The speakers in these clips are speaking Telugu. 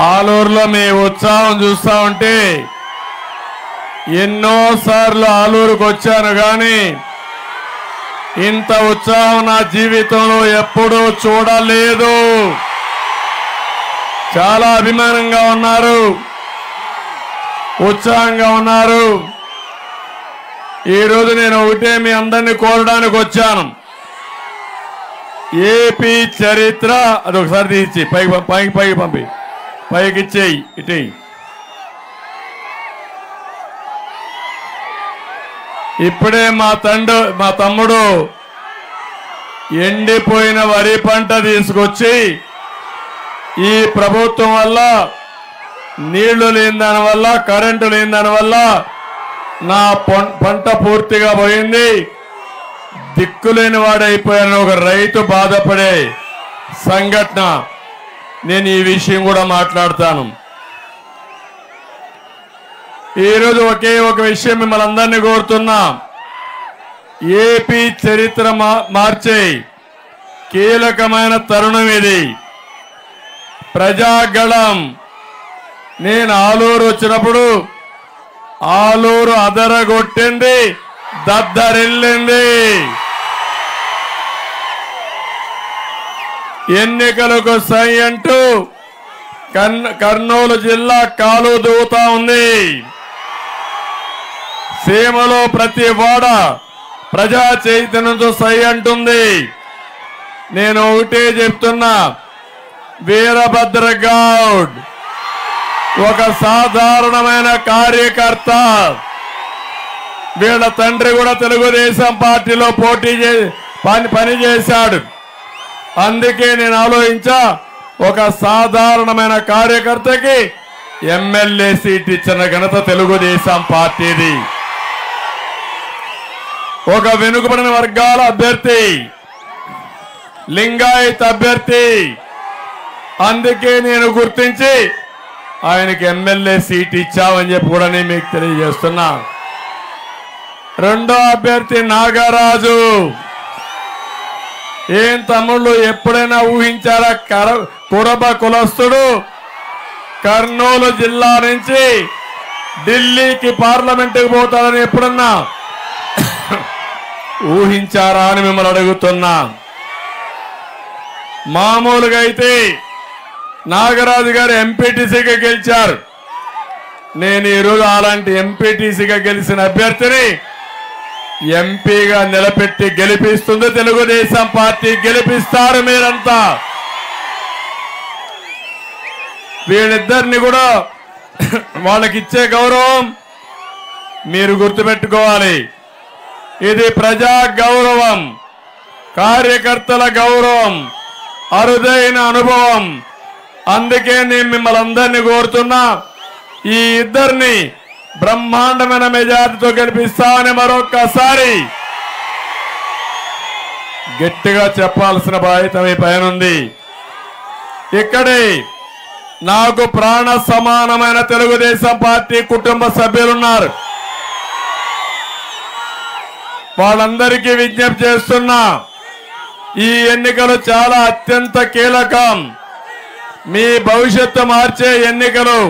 ఆలూరులో మీ ఉత్సాహం చూస్తా ఉంటే ఎన్నోసార్లు ఆలూరుకు వచ్చాను కానీ ఇంత ఉత్సాహం నా జీవితంలో ఎప్పుడూ చూడలేదు. చాలా అభిమానంగా ఉన్నారు, ఉత్సాహంగా ఉన్నారు. ఈరోజు నేను ఒకటే మీ అందరినీ కోరడానికి వచ్చాను. ఏపీ చరిత్ర అదొకసారి తీసి పైకి పంపి పైకి ఇచ్చేయి ఇటు. ఇప్పుడే మా తమ్ముడు ఎండిపోయిన వరి పంట తీసుకొచ్చి ఈ ప్రభుత్వం వల్ల నీళ్లు లేని దాని వల్ల కరెంటు లేని దాని వల్ల నా పంట పూర్తిగా పోయింది, దిక్కులేని వాడైపోయాను ఒక రైతు బాధపడే సంఘటన. నేను ఈ విషయం కూడా మాట్లాడతాను. ఈరోజు ఒకే ఒక విషయం మిమ్మల్ని అందరినీ కోరుతున్నా. ఏపీ చరిత్ర మార్చే కీలకమైన తరుణం ఇది. ప్రజాగళం. నేను ఆలూరు వచ్చినప్పుడు ఆలూరు అదరగొట్టింది, దద్దరిల్లింది. ఎన్నికలకు సై అంటూ కర్నూలు జిల్లా కాలు దూతా ఉంది. సీమలో ప్రతి వాడ ప్రజా చైతన్యంతో సై అంటుంది. నేను ఒకటే చెప్తున్నా, వీరభద్ర గౌడ్ ఒక సాధారణమైన కార్యకర్త. వీళ్ళ తండ్రి కూడా తెలుగుదేశం పార్టీలో పని చేశాడు. అందుకే నేను ఆలోచించా, ఒక సాధారణమైన కార్యకర్తకి ఎమ్మెల్యే సీట్ ఇచ్చిన ఘనత తెలుగుదేశం పార్టీది. ఒక వెనుకబడిన వర్గాల అభ్యర్థి, లింగాయత్ అభ్యర్థి. అందుకే నేను గుర్తించి ఆయనకి ఎమ్మెల్యే సీట్ ఇచ్చామని చెప్పి కూడా నేను మీకు తెలియజేస్తున్నా. రెండో అభ్యర్థి నాగరాజు. ఏం తమ్ముళ్ళు ఎప్పుడైనా ఊహించారా? కురబ కులస్తుడు కర్నూలు జిల్లా నుంచి ఢిల్లీకి పార్లమెంటుకు పోతాడని ఎప్పుడన్నా ఊహించారా అని మిమ్మల్ని అడుగుతున్నా. మామూలుగా అయితే నాగరాజు గారు ఎంపీటీసీగా గెలిచారు. నేను ఈరోజు అలాంటి ఎంపీటీసీగా గెలిచిన అభ్యర్థిని ఎంపీగా నిలబెట్టి గెలిపిస్తుంది తెలుగుదేశం పార్టీ. గెలిపిస్తారు మీరంతా. వీళ్ళిద్దరిని కూడా వాళ్ళకిచ్చే గౌరవం మీరు గుర్తుపెట్టుకోవాలి. ఇది ప్రజా గౌరవం, కార్యకర్తల గౌరవం, అరుదైన అనుభవం. అందుకే నేను మిమ్మల్ని అందరినీ కోరుతున్నా, ఈ ఇద్దరిని బ్రహ్మాండమైన మెజార్టీతో గెలిపిస్తామని మరొక్కసారి గట్టిగా చెప్పాల్సిన బాధ్యత మీ పైన ఉంది. ఇక్కడే నాకు ప్రాణ సమానమైన తెలుగుదేశం పార్టీ కుటుంబ సభ్యులున్నారు. వాళ్ళందరికీ విజ్ఞప్తి చేస్తున్నా, ఈ ఎన్నికలు చాలా అత్యంత కీలకం, మీ భవిష్యత్తు మార్చే ఎన్నికలు.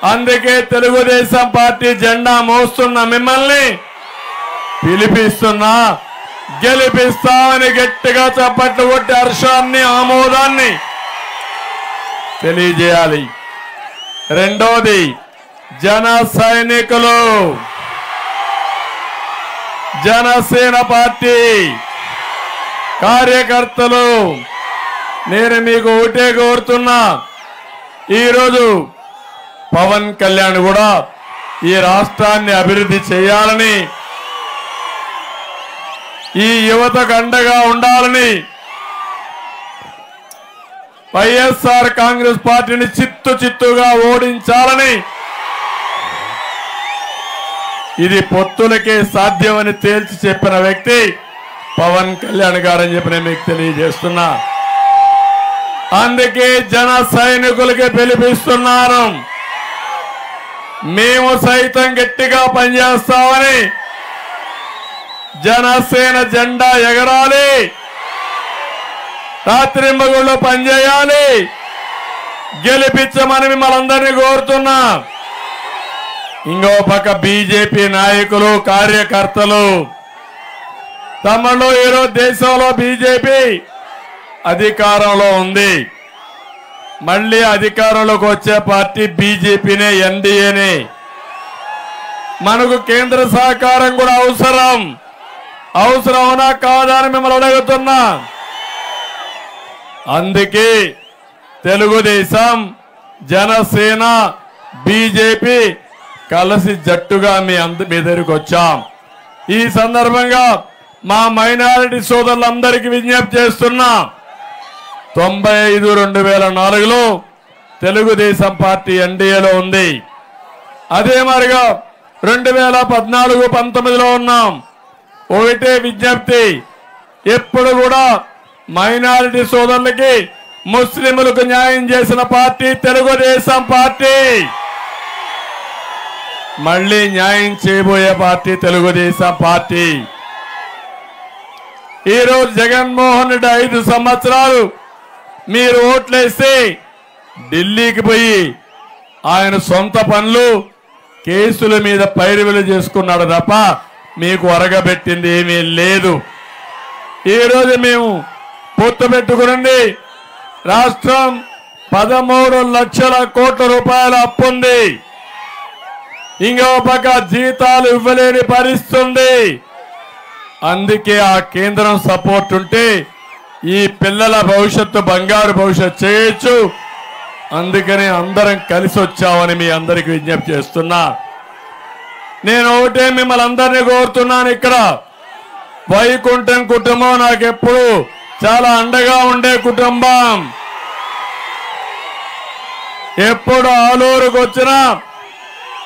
అందుకే తెలుగుదేశం పార్టీ జెండా మోస్తున్న మిమ్మల్ని పిలిపిస్తున్నా, గెలిపిస్తామని గట్టిగా చప్పట్లు కొట్టి హర్షాన్ని ఆమోదాన్ని తెలియజేయాలి. రెండోది, జన సైనికులు, జనసేన పార్టీ కార్యకర్తలు, నేను మీకు ఒకటే కోరుతున్నా, ఈరోజు పవన్ కళ్యాణ్ కూడా ఈ రాష్ట్రాన్ని అభివృద్ధి చేయాలని, ఈ యువతకు అండగా ఉండాలని, వైఎస్ఆర్ కాంగ్రెస్ పార్టీని చిత్తుగా ఓడించాలని, ఇది పొత్తులకే సాధ్యమని తేల్చి చెప్పిన వ్యక్తి పవన్ కళ్యాణ్ గారని చెప్పి నేను మీకు తెలియజేస్తున్నా. అందుకే జన సైనికులకి పిలిపిస్తున్నాను. మేము సైతం గట్టిగా పనిచేస్తామని, జనసేన జెండా ఎగరాలి, రాత్రింబగుళ్ళు పనిచేయాలి, గెలిపించమని మిమ్మల్ని అందరినీ కోరుతున్నా. ఇంకో పక్క బీజేపీ నాయకులు కార్యకర్తలు తమలో ఈరోజు దేశంలో బీజేపీ అధికారంలో ఉంది. మళ్ళీ అధికారంలోకి వచ్చే పార్టీ బీజేపీనే, ఎన్డీఏనే. మనకు కేంద్ర సహకారం కూడా అవసరమనా కాదా అని మిమ్మల్ని అడుగుతున్నా. అందుకే తెలుగుదేశం, జనసేన, బీజేపీ కలిసి జట్టుగా మీ దగ్గరికి వచ్చాం. ఈ సందర్భంగా మా మైనారిటీ సోదరులందరికీ విజ్ఞప్తి చేస్తున్నా. 95-2004లో తెలుగుదేశం పార్టీ ఎన్డీఏలో ఉంది. అదే మరిగా 2014-19లో ఉన్నాం. ఒకటే విజ్ఞప్తి, ఎప్పుడు కూడా మైనారిటీ సోదరులకి, ముస్లింలకు న్యాయం చేసిన పార్టీ తెలుగుదేశం పార్టీ. మళ్ళీ న్యాయం చేయబోయే పార్టీ తెలుగుదేశం పార్టీ. ఈరోజు జగన్మోహన్ రెడ్డి 5 సంవత్సరాలు మీరు ఓట్లేసి ఢిల్లీకి పోయి ఆయన సొంత పనులు, కేసుల మీద పైరువిలు చేసుకున్నాడు తప్ప మీకు ఒరగబెట్టింది ఏమీ లేదు. ఈరోజు మేము పొత్తు పెట్టుకునండి. రాష్ట్రం 13 లక్షల కోట్ల రూపాయల అప్పుంది. ఇంకో పక్క జీతాలు ఇవ్వలేని పరిస్థితి. అందుకే ఆ కేంద్రం సపోర్ట్ ఉంటే ఈ పిల్లల భవిష్యత్తు బంగారు భవిష్యత్తు చేయొచ్చు. అందుకని అందరం కలిసి వచ్చామని మీ అందరికీ విజ్ఞప్తి చేస్తున్నా. నేను ఒకటే మిమ్మల్ని అందరినీ కోరుతున్నాను. ఇక్కడ వైకుంఠం కుటుంబం నాకెప్పుడు చాలా అండగా ఉండే కుటుంబం. ఎప్పుడు ఆలూరుకు వచ్చినా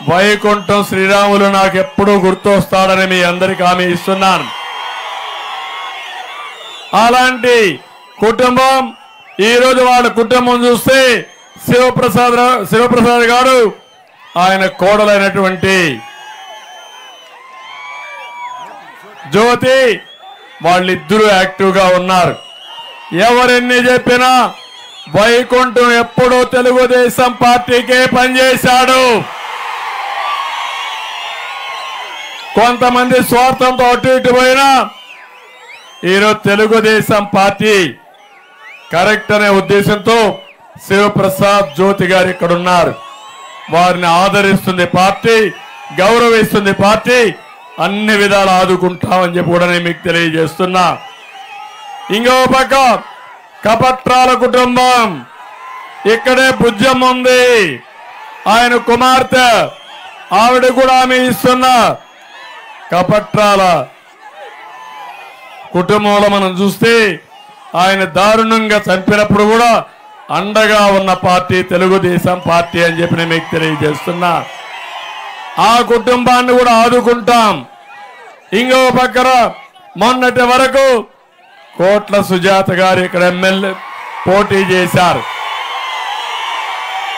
వైకుంఠం శ్రీరాములు నాకెప్పుడు గుర్తొస్తాడని మీ అందరికీ హామీ ఇస్తున్నాను. అలాంటి కుటుంబం ఈరోజు వాళ్ళ కుటుంబం చూస్తే శివప్రసాద్ గారు, ఆయన కోడలైనటువంటి జ్యోతి, వాళ్ళిద్దరూ యాక్టివ్గా ఉన్నారు. ఎవరెన్ని చెప్పినా వైకుంఠం ఎప్పుడూ తెలుగుదేశం పార్టీకే పనిచేశాడు. కొంతమంది స్వార్థంతో అటు ఇటు పోయినా ఈరోజు తెలుగుదేశం పార్టీ కరెక్ట్ అనే ఉద్దేశంతో శివప్రసాద్ జ్యోతి గారు ఇక్కడ ఉన్నారు. వారిని ఆదరిస్తుంది పార్టీ, గౌరవిస్తుంది పార్టీ. అన్ని విధాలు ఆదుకుంటామని చెప్పి కూడా నేను మీకు తెలియజేస్తున్నా. ఇంకో పక్క కపట్రాల కుటుంబం, ఇక్కడే బుజ్జమ్మ ఉంది, ఆయన కుమార్తె, ఆవిడ కూడా ఆమె ఇస్తున్నా. కపట్రాల కుటుంబంలో మనం చూస్తే ఆయన దారుణంగా చంపినప్పుడు కూడా అండగా ఉన్న పార్టీ తెలుగుదేశం పార్టీ అని చెప్పి నేను మీకు తెలియజేస్తున్నా. ఆ కుటుంబాన్ని కూడా ఆదుకుంటాం. ఇంకో పక్కన మొన్నటి వరకు కోట్ల సుజాత గారు ఇక్కడ ఎమ్మెల్యే పోటీ చేశారు.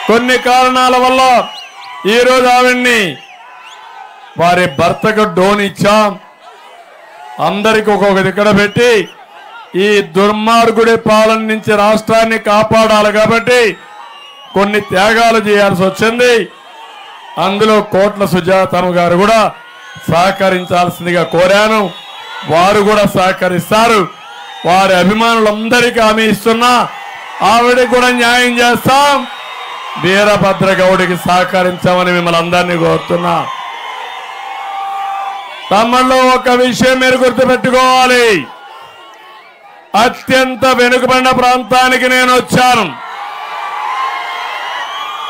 కొన్ని కారణాల వల్ల ఈరోజు ఆవిడ్ని వారి భర్తకు డోన్ ఇచ్చాం. అందరికి ఒక్కొక్క దగ్గర పెట్టి ఈ దుర్మార్గుడి పాలన నుంచి రాష్ట్రాన్ని కాపాడాలి కాబట్టి కొన్ని త్యాగాలు చేయాల్సి వచ్చింది. అందులో కోట్ల సుజాతమ్మ గారు కూడా సహకరించాల్సిందిగా కోరాను. వారు కూడా సహకరిస్తారు. వారి అభిమానులందరికీ హామీ ఇస్తున్నా, ఆవిడకి కూడా న్యాయం చేస్తాం. వీరభద్ర గౌడికి సహకరించామని మిమ్మల్ని అందరినీ కోరుతున్నా. తమలో ఒక విషయం మీరు గుర్తుపెట్టుకోవాలి. అత్యంత వెనుకబడిన ప్రాంతానికి నేను వచ్చాను.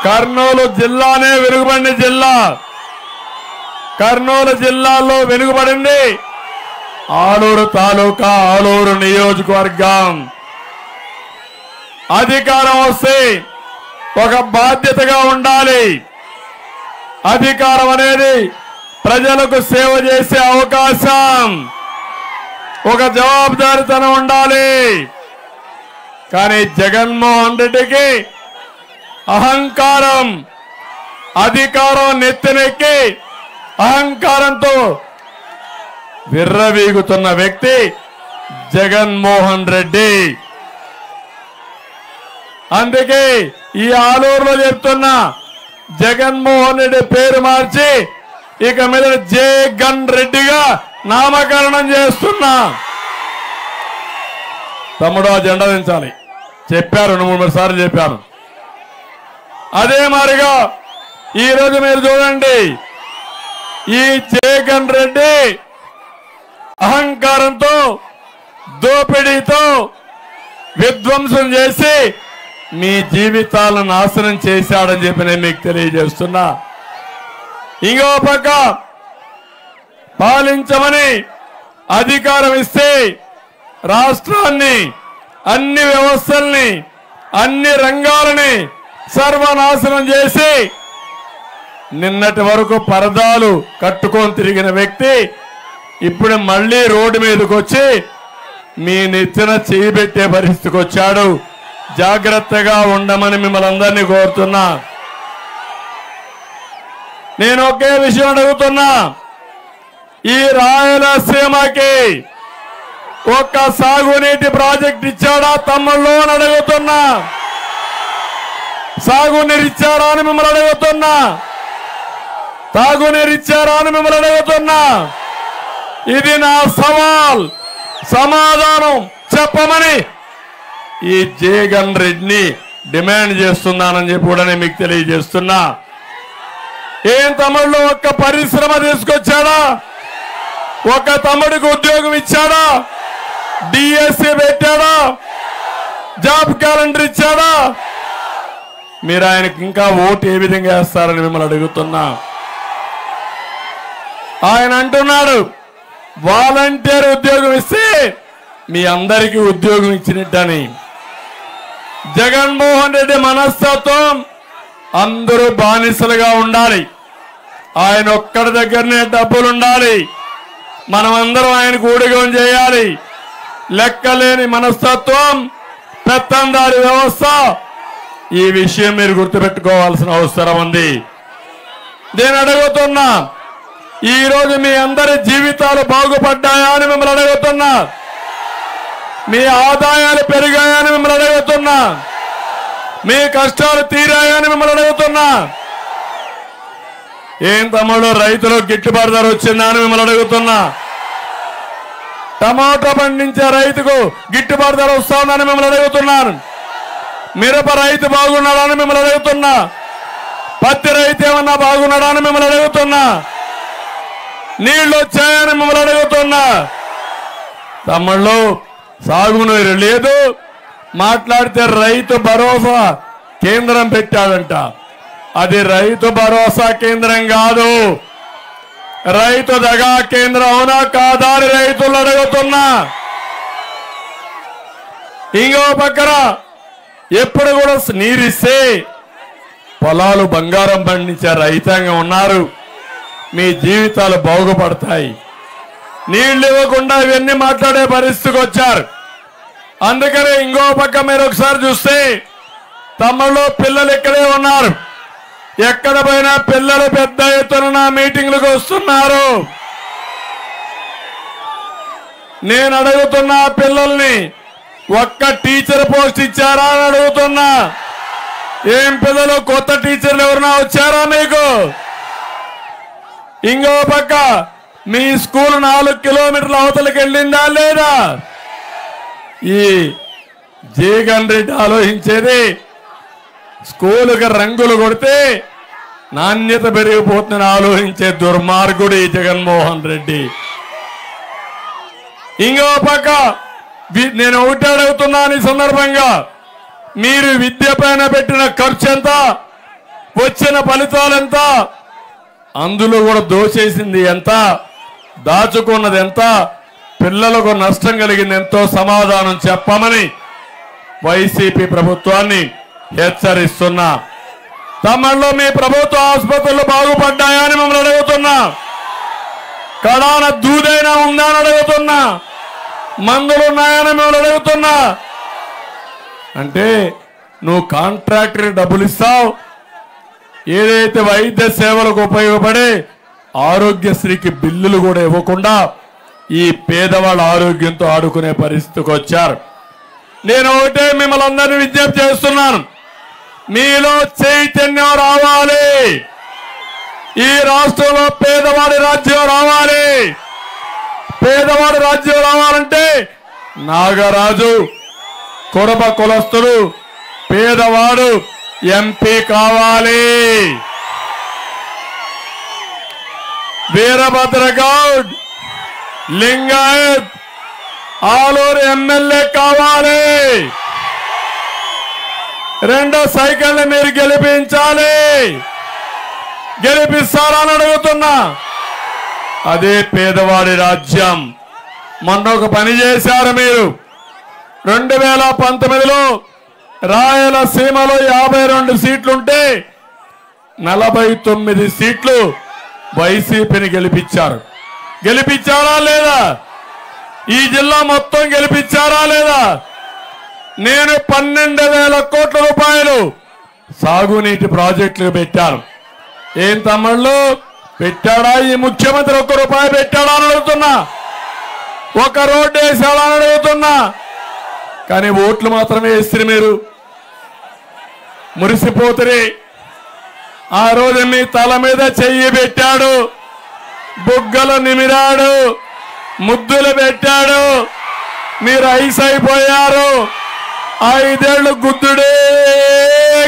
కర్నూలు జిల్లానే వెనుకబడిన జిల్లా. కర్నూలు జిల్లాలో వెనుకబడింది ఆలూరు తాలూకా, ఆలూరు నియోజకవర్గం. అధికారం వస్తే ఒక బాధ్యతగా ఉండాలి. అధికారం అనేది ప్రజలకు సేవ చేసే అవకాశం, ఒక జవాబుదారీతనం ఉండాలి. కానీ జగన్మోహన్ రెడ్డికి అహంకారం, అధికారం నెత్తినెక్కి అహంకారంతో విర్రవీగుతున్న వ్యక్తి జగన్మోహన్ రెడ్డి. అందుకే ఈ ఆలూరులో చెప్తున్నా, జగన్మోహన్ రెడ్డి పేరు మార్చి ఇక మీద జగన్ రెడ్డిగా నామకరణం చేస్తున్నా. తమ్ముడు ఆ జెండా దించాలి చెప్పారు, 2-3 సార్లు చెప్పాను. అదే మారిగా ఈరోజు మీరు చూడండి, ఈ జగన్ రెడ్డి అహంకారంతో దోపిడీతో విధ్వంసం చేసి మీ జీవితాలను నాశనం చేశాడని చెప్పి నేను మీకు తెలియజేస్తున్నా. ఇంకో పక్క పాలించమని అధికారం ఇస్తే రాష్ట్రాన్ని, అన్ని వ్యవస్థల్ని, అన్ని రంగాలని సర్వనాశనం చేసి నిన్నటి వరకు పరదాలు కట్టుకొని తిరిగిన వ్యక్తి ఇప్పుడు మళ్ళీ రోడ్డు మీదకి వచ్చి మీ నెత్తిన చేయి పెట్టే పరిస్థితికి వచ్చాడు. జాగ్రత్తగా ఉండమని మిమ్మల్ని అందరినీ కోరుతున్నా. నేను ఒకే విషయం అడుగుతున్నా, ఈ రాయలసీమకి ఒక్క సాగునీటి ప్రాజెక్ట్ ఇచ్చాడా తమ్ముళ్ళు అని అడుగుతున్నా. సాగునీరు ఇచ్చారా అని మిమ్మల్ని అడుగుతున్నా. తాగునీరు ఇచ్చారా అని మిమ్మల్ని అడుగుతున్నా. ఇది నా సవాల్, సమాధానం చెప్పమని ఈ జగన్ రెడ్డిని డిమాండ్ చేస్తున్నానని చెప్పి కూడా నేను మీకు తెలియజేస్తున్నా. ఏం తమ్ముళ్ళు ఒక్క పరిశ్రమ తీసుకొచ్చాడా? ఒక తమ్ముడికి ఉద్యోగం ఇచ్చాడా? డిఎస్సి పెట్టాడా? జాబ్ క్యాలెండర్ ఇచ్చాడా? మీరు ఆయనకి ఇంకా ఓటు ఏ విధంగా వేస్తారని మిమ్మల్ని అడుగుతున్నా. ఆయన అంటున్నాడు వాలంటీర్ ఉద్యోగం ఇస్తే మీ అందరికీ ఉద్యోగం ఇచ్చినట్టని. జగన్మోహన్ రెడ్డి మనస్తత్వం అందరూ బానిసలుగా ఉండాలి, ఆయన ఒక్కడి దగ్గరనే డబ్బులు ఉండాలి, మనమందరం ఆయనకు ఊడిగం చేయాలి. లెక్కలేని మనస్తత్వం, పెత్తందారి వ్యవస్థ. ఈ విషయం మీరు గుర్తుపెట్టుకోవాల్సిన అవసరం ఉంది. నేను అడుగుతున్నా, ఈరోజు మీ అందరి జీవితాలు బాగుపడ్డాయా అని మిమ్మల్ని అడుగుతున్నా. మీ ఆదాయాలు పెరిగాయని మిమ్మల్ని అడుగుతున్నా. మీ కష్టాలు తీరాయని మిమ్మల్ని అడుగుతున్నా. ఏం తమ్ముడు రైతులకు గిట్టుబాటు ధర వచ్చిందా అని మిమ్మల్ని అడుగుతున్నా. టమాటా పండించే రైతుకు గిట్టుబాటు ధర వస్తుందని మిమ్మల్ని అడుగుతున్నాను. మిరప రైతు బాగున్నాడా అని మిమ్మల్ని అడుగుతున్నా. పత్తి రైతు ఏమన్నా బాగున్నాడా అని మిమ్మల్ని అడుగుతున్నా. నీళ్లు వచ్చాయని మిమ్మల్ని అడుగుతున్నా. తమ్ముళ్ళు సాగునీరు లేదు, మాట్లాడితే రైతు భరోసా కేంద్రం పెట్టాడంట. అది రైతు భరోసా కేంద్రం కాదు, రైతు దగా కేంద్రం. అవునా కాదా అని రైతులు అడుగుతున్నా. ఇంకో పక్కన ఎప్పుడు కూడా నీరిస్తే పొలాలు బంగారం పండించే రైతాంగం ఉన్నారు, మీ జీవితాలు బాగుపడతాయి. నీళ్లు ఇవ్వకుండా ఇవన్నీ మాట్లాడే పరిస్థితికి వచ్చారు. అందుకనే ఇంకో పక్క మీరు ఒకసారి చూస్తే తమ్ముళ్ళు పిల్లలు ఇక్కడే ఉన్నారు. ఎక్కడ పోయినా పిల్లలు పెద్ద ఎత్తున నా మీటింగ్లకు వస్తున్నారు. నేను అడుగుతున్నా పిల్లల్ని, ఒక్క టీచర్ పోస్ట్ ఇచ్చారా అని అడుగుతున్నా. ఏం పిల్లలు కొత్త టీచర్లు ఎవరైనా వచ్చారా మీకు? ఇంకో పక్క మీ స్కూల్ 4 కిలోమీటర్ల అవతలకి వెళ్ళిందా లేదా? ఈ జగన్ రెడ్డి ఆలోచించేది స్కూలుకి రంగులు కొడితే నాణ్యత పెరిగిపోతుందని ఆలోచించే దుర్మార్గుడు ఈ జగన్మోహన్ రెడ్డి. ఇంకో పక్క నేను ఒకటి అడుగుతున్నాను ఈ సందర్భంగా, మీరు విద్య పైన పెట్టిన ఖర్చు ఎంత, వచ్చిన ఫలితాలు ఎంత, అందులో కూడా దోచేసింది ఎంత, దాచుకున్నది ఎంత, పిల్లలకు నష్టం కలిగింది ఎంతో సమాధానం చెప్పమని వైసీపీ ప్రభుత్వాన్ని హెచ్చరిస్తున్నా. తమలో మీ ప్రభుత్వ ఆసుపత్రులు బాగుపడ్డాయా అని మిమ్మల్ని అడుగుతున్నా. కడాన దూదైనా ఉందా అని అడుగుతున్నా. మందులు ఉన్నాయని మిమ్మల్ని అడుగుతున్నా. అంటే నువ్వు కాంట్రాక్టర్ డబ్బులు ఇస్తావు, ఏదైతే వైద్య సేవలకు ఉపయోగపడే ఆరోగ్యశ్రీకి బిల్లులు కూడా ఇవ్వకుండా ఈ పేదవాళ్ళ ఆరోగ్యంతో ఆడుకునే పరిస్థితికి వచ్చారు. నేను ఒకటే మిమ్మల్ని అందరినీ విజ్ఞప్తి చేస్తున్నాను, మీలో చైతన్యం రావాలి. ఈ రాష్ట్రంలో పేదవాడి రాజ్యం రావాలి. పేదవాడి రాజ్యం రావాలంటే నాగరాజు కురబ కులస్తుడు పేదవాడు ఎంపీ కావాలి. వీరభద్ర గౌడ్ లింగాయత్ ఆలూరు ఎమ్మెల్యే కావాలి. రెండో సైకిల్ మీరు గెలిపించాలి. గెలిపిస్తారని అడుగుతున్నా. అదే పేదవాడి రాజ్యం. మొన్న ఒక పని చేశారు మీరు. 2019లో రాయలసీమలో 52 సీట్లుంటే 49 సీట్లు వైసీపీని గెలిపించారు. గెలిపించారా లేదా? ఈ జిల్లా మొత్తం గెలిపించారా లేదా? నేను 12,000 కోట్ల రూపాయలు సాగునీటి ప్రాజెక్టులు పెట్టాను. ఏం తమ్ముళ్ళు పెట్టాడా ఈ ముఖ్యమంత్రి? 1 రూపాయి పెట్టాడా అని అడుగుతున్నా. 1 రోడ్డు వేసాడా అని అడుగుతున్నా. కానీ ఓట్లు మాత్రమే వేస్తారు. మీరు మురిసిపోతురే. ఆ రోజు మీ తల మీద చెయ్యి పెట్టాడు, బుగ్గలు నిమిరాడు, ముద్దులు పెట్టాడు. మీరు ఐస్ అయిపోయారు. 5 ఏళ్లు గుద్దుడే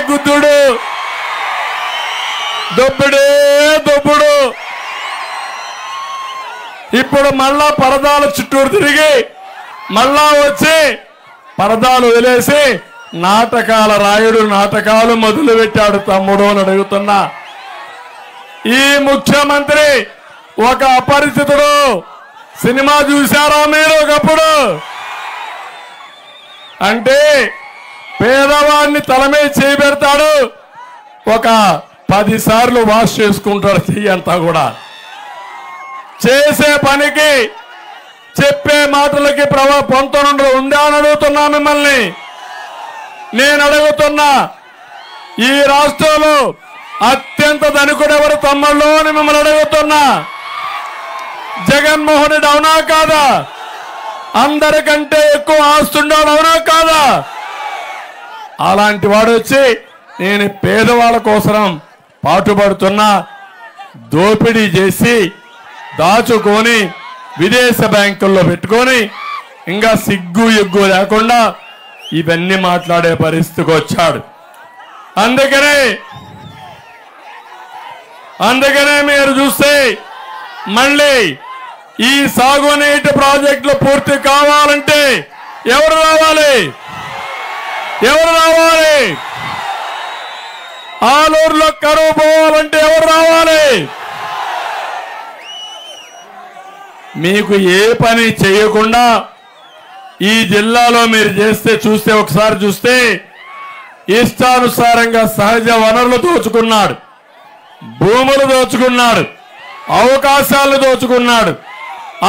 గుద్దుడు, దొబ్బుడే దొబ్బుడు. ఇప్పుడు మళ్ళా పరదాల చుట్టూరు తిరిగి మళ్ళా వచ్చి పరదాలు వదిలేసి నాటకాల రాయుడు నాటకాలు మొదలు పెట్టాడు తమ్ముడు అని అడుగుతున్నా. ఈ ముఖ్యమంత్రి ఒక అపరిచితుడు. సినిమా చూశారా మీరు ఒకప్పుడు? అంటే పేదవాడిని తల మీద చేయి పెడతాడు, ఒక 10 సార్లు వాష్ చేసుకుంటాడు చెయ్యి అంతా కూడా. చేసే పనికి చెప్పే మాటలకి పొంతనుండ ఉందా అని అడుగుతున్నా మిమ్మల్ని. నేను అడుగుతున్నా, ఈ రాష్ట్రంలో అత్యంత ధనికుడు ఎవరు తమ్ముళ్ళు అని మిమ్మల్ని అడుగుతున్నా. జగన్మోహన్ రెడ్డి అవునా కాదా? అందరికంటే ఎక్కువ ఆస్తుండాడు అవునా కాదా? అలాంటి వాడు వచ్చి నేను పేదవాళ్ళ కోసం పాటుపడుతున్నా, దోపిడీ చేసి దాచుకొని విదేశ బ్యాంకుల్లో పెట్టుకొని ఇంకా సిగ్గు ఎగ్గు లేకుండా ఇవన్నీ మాట్లాడే పరిస్థితికి వచ్చాడు. అందుకనే మీరు చూస్తే మళ్ళీ ఈ సాగునీటి ప్రాజెక్టులు పూర్తి కావాలంటే ఎవరు రావాలి? ఎవరు రావాలి? ఆలూరులో కరువు పోవాలంటే ఎవరు రావాలి? మీకు ఏ పని చేయకుండా ఈ జిల్లాలో మీరు చూస్తే ఒకసారి చూస్తే ఇష్టానుసారంగా సహజ వనరులు దోచుకున్నాడు, భూములు దోచుకున్నాడు, అవకాశాలు దోచుకున్నాడు,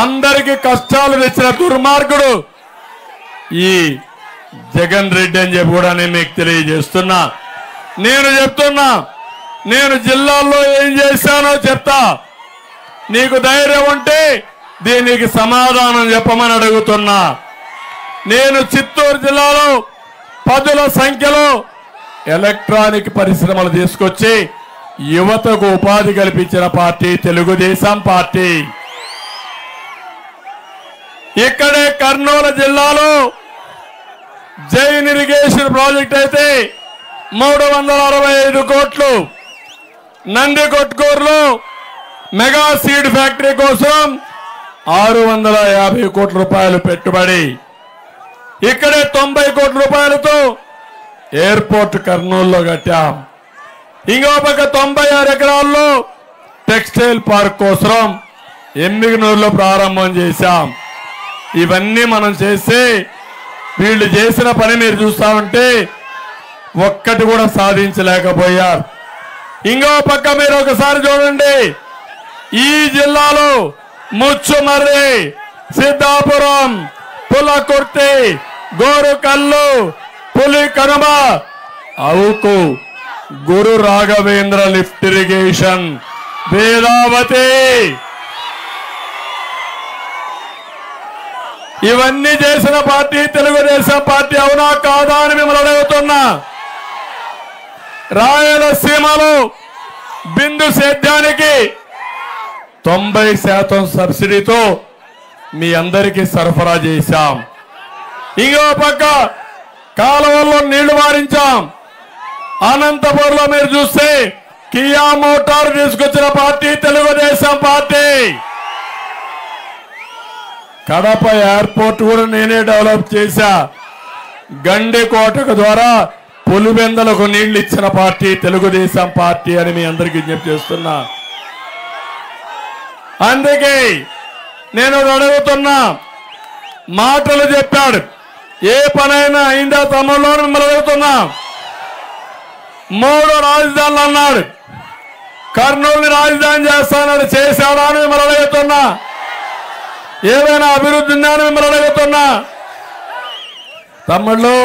అందరికీ కష్టాలు తెచ్చిన దుర్మార్గుడు ఈ జగన్ రెడ్డి అని చెప్పి కూడా నేను మీకు తెలియజేస్తున్నా. నేను చెప్తున్నా, నేను జిల్లాల్లో ఏం చేశానో చెప్తా. నీకు ధైర్యం ఉంటే దీనికి సమాధానం చెప్పమని అడుగుతున్నా. నేను చిత్తూరు జిల్లాలో 10ల సంఖ్యలో ఎలక్ట్రానిక్ పరిశ్రమలు తీసుకొచ్చి యువతకు ఉపాధి కల్పించిన పార్టీ తెలుగుదేశం పార్టీ. ఇక్కడే కర్నూలు జిల్లాలో జైన్ ఇరిగేషన్ ప్రాజెక్ట్ అయితే 365 కోట్లు, నందికొట్కూరులో మెగా సీడ్ ఫ్యాక్టరీ కోసం 650 కోట్ల రూపాయలు పెట్టుబడి, ఇక్కడే 90 కోట్ల రూపాయలతో ఎయిర్పోర్ట్ కర్నూలులో కట్టాం. ఇంకో పక్క 96 ఎకరాల్లో టెక్స్టైల్ పార్క్ కోసం ఎమ్మిగనూరులో ప్రారంభం చేశాం. ఇవన్నీ మనం చేస్తే వీళ్ళు చేసిన పని మీరు చూస్తా ఉంటే ఒక్కటి కూడా సాధించలేకపోయారు. ఇంకో పక్క మీరు ఒకసారి చూడండి, ఈ జిల్లాలో ముచ్చుమర్రి, సిద్ధాపురం, పులకుర్తి, గోరుకల్లు, పులి కనుమ, అవుకు, గురు రాఘవేంద్ర లిఫ్ట్ ఇరిగేషన్, వేదావతి, ఇవన్నీ చేసిన పార్టీ తెలుగుదేశం పార్టీ అవునా కాదా అని మిమ్మల్ని అడుగుతున్నా. రాయలసీమలో బిందు సేద్యానికి 90% సబ్సిడీతో మీ అందరికీ సరఫరా చేశాం. ఇంకో పక్క కాలువల్లో నీళ్లు మారించాం. అనంతపురంలో మీరు చూస్తే కియా మోటార్ తీసుకొచ్చిన party Telugu Desam party. Kadapa airport కూడా నేనే డెవలప్ చేశా. గండికోటకు ద్వారా పులివెందలకు నీళ్లు ఇచ్చిన పార్టీ తెలుగుదేశం పార్టీ అని మీ అందరికీ విజ్ఞప్తి చేస్తున్నా. అందుకే నేను అడుగుతున్నా, మాటలు చెప్పాడు, ఏ పనైనా అయిందా తమ్ముళ్ళు మిమ్మల్ని అడుగుతున్నా. 3 రాజధానులు అన్నాడు, కర్నూలుని రాజధాని చేస్తానని చేశాడా అని మిమ్మల్ని అడుగుతున్నా. ఏమైనా అభివృద్ధి ఉందా అని మిమ్మల్ని అడుగుతున్నా. తమ్ముళ్ళు,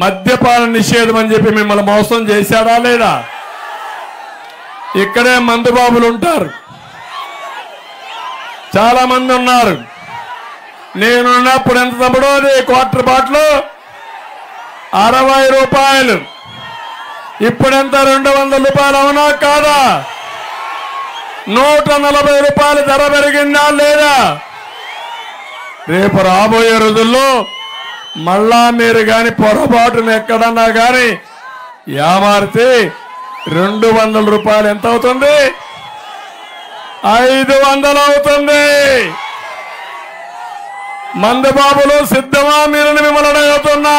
మద్యపాన నిషేధం అని చెప్పి మిమ్మల్ని మోసం చేశాడా లేదా? ఇక్కడే మందుబాబులు ఉంటారు, చాలా మంది ఉన్నారు. నేనున్నప్పుడు ఎంత తమ్ముడు? అది క్వార్టర్ బాటిల్ 60 రూపాయలు. ఇప్పుడెంత? 200 రూపాయలు. అవునా కాదా? 140 రూపాయలు ధర పెరిగిందా లేదా? రేపు రాబోయే రోజుల్లో మళ్ళా మీరు కానీ పొరపాటును ఎక్కడన్నా కానీ యామారితే 200 రూపాయలు ఎంత అవుతుంది? 500 అవుతుంది. మందుబాబులు సిద్ధమా మీరని మిమ్మల్ని అడుగుతున్నా.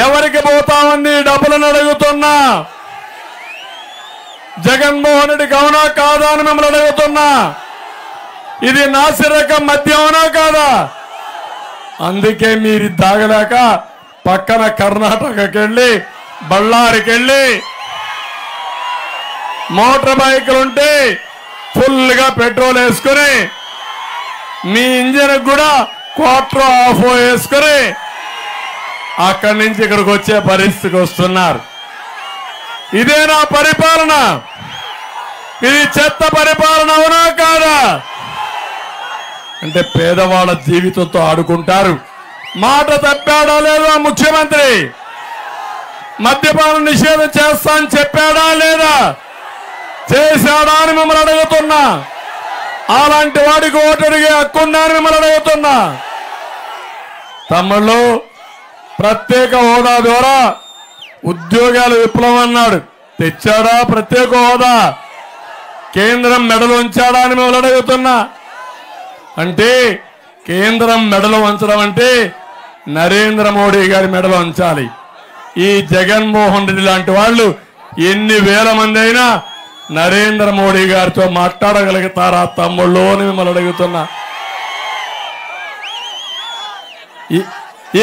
ఎవరికి పోతామని డబ్బులను అడుగుతున్నా. జగన్మోహన్ రెడ్డికి అవునా కాదా అని మిమ్మల్ని అడుగుతున్నా. ఇది నాసిరకం మద్యం అవునా కాదా? అందుకే మీరు దాగలేక పక్కన కర్ణాటకకి వెళ్ళి బళ్ళారికి వెళ్ళి మోటార్ బైకులుంటే ఫుల్గా పెట్రోల్ వేసుకుని మీ ఇంజిన్ కూడా క్వార్టర్ ఆఫ్ వేసుకుని అక్కడి నుంచి ఇక్కడికి వచ్చే పరిస్థితికి వస్తున్నారు. ఇదేనా పరిపాలన? ఇది చెత్త పరిపాలన అవునా కాదా? అంటే పేదవాళ్ళ జీవితంతో ఆడుకుంటారు. మాట తప్పాడా లేదా ముఖ్యమంత్రి? మద్యపాన నిషేధం చేస్తా అని చెప్పాడా లేదా? చేశాడా అని మిమ్మల్ని అడుగుతున్నా. అలాంటి వాడికి ఓటు అడిగే హక్కుందా అని మిమ్మల్ని అడుగుతున్నా. తమ్ముళ్ళు, ప్రత్యేక హోదా ద్వారా ఉద్యోగాల విప్లవం అన్నాడు, తెచ్చాడా? ప్రత్యేక హోదా కేంద్రం మెడలు ఉంచాడా అని మిమ్మల్ని అడుగుతున్నా. అంటే కేంద్రం మెడలు ఉంచడం అంటే నరేంద్ర మోడీ గారి మెడలు ఉంచాలి. ఈ జగన్మోహన్ రెడ్డి లాంటి వాళ్ళు ఎన్ని వేల మంది అయినా నరేంద్ర మోడీ గారితో మాట్లాడగలుగుతారా తమ్ముళ్ళు అని మిమ్మల్ని అడుగుతున్నా.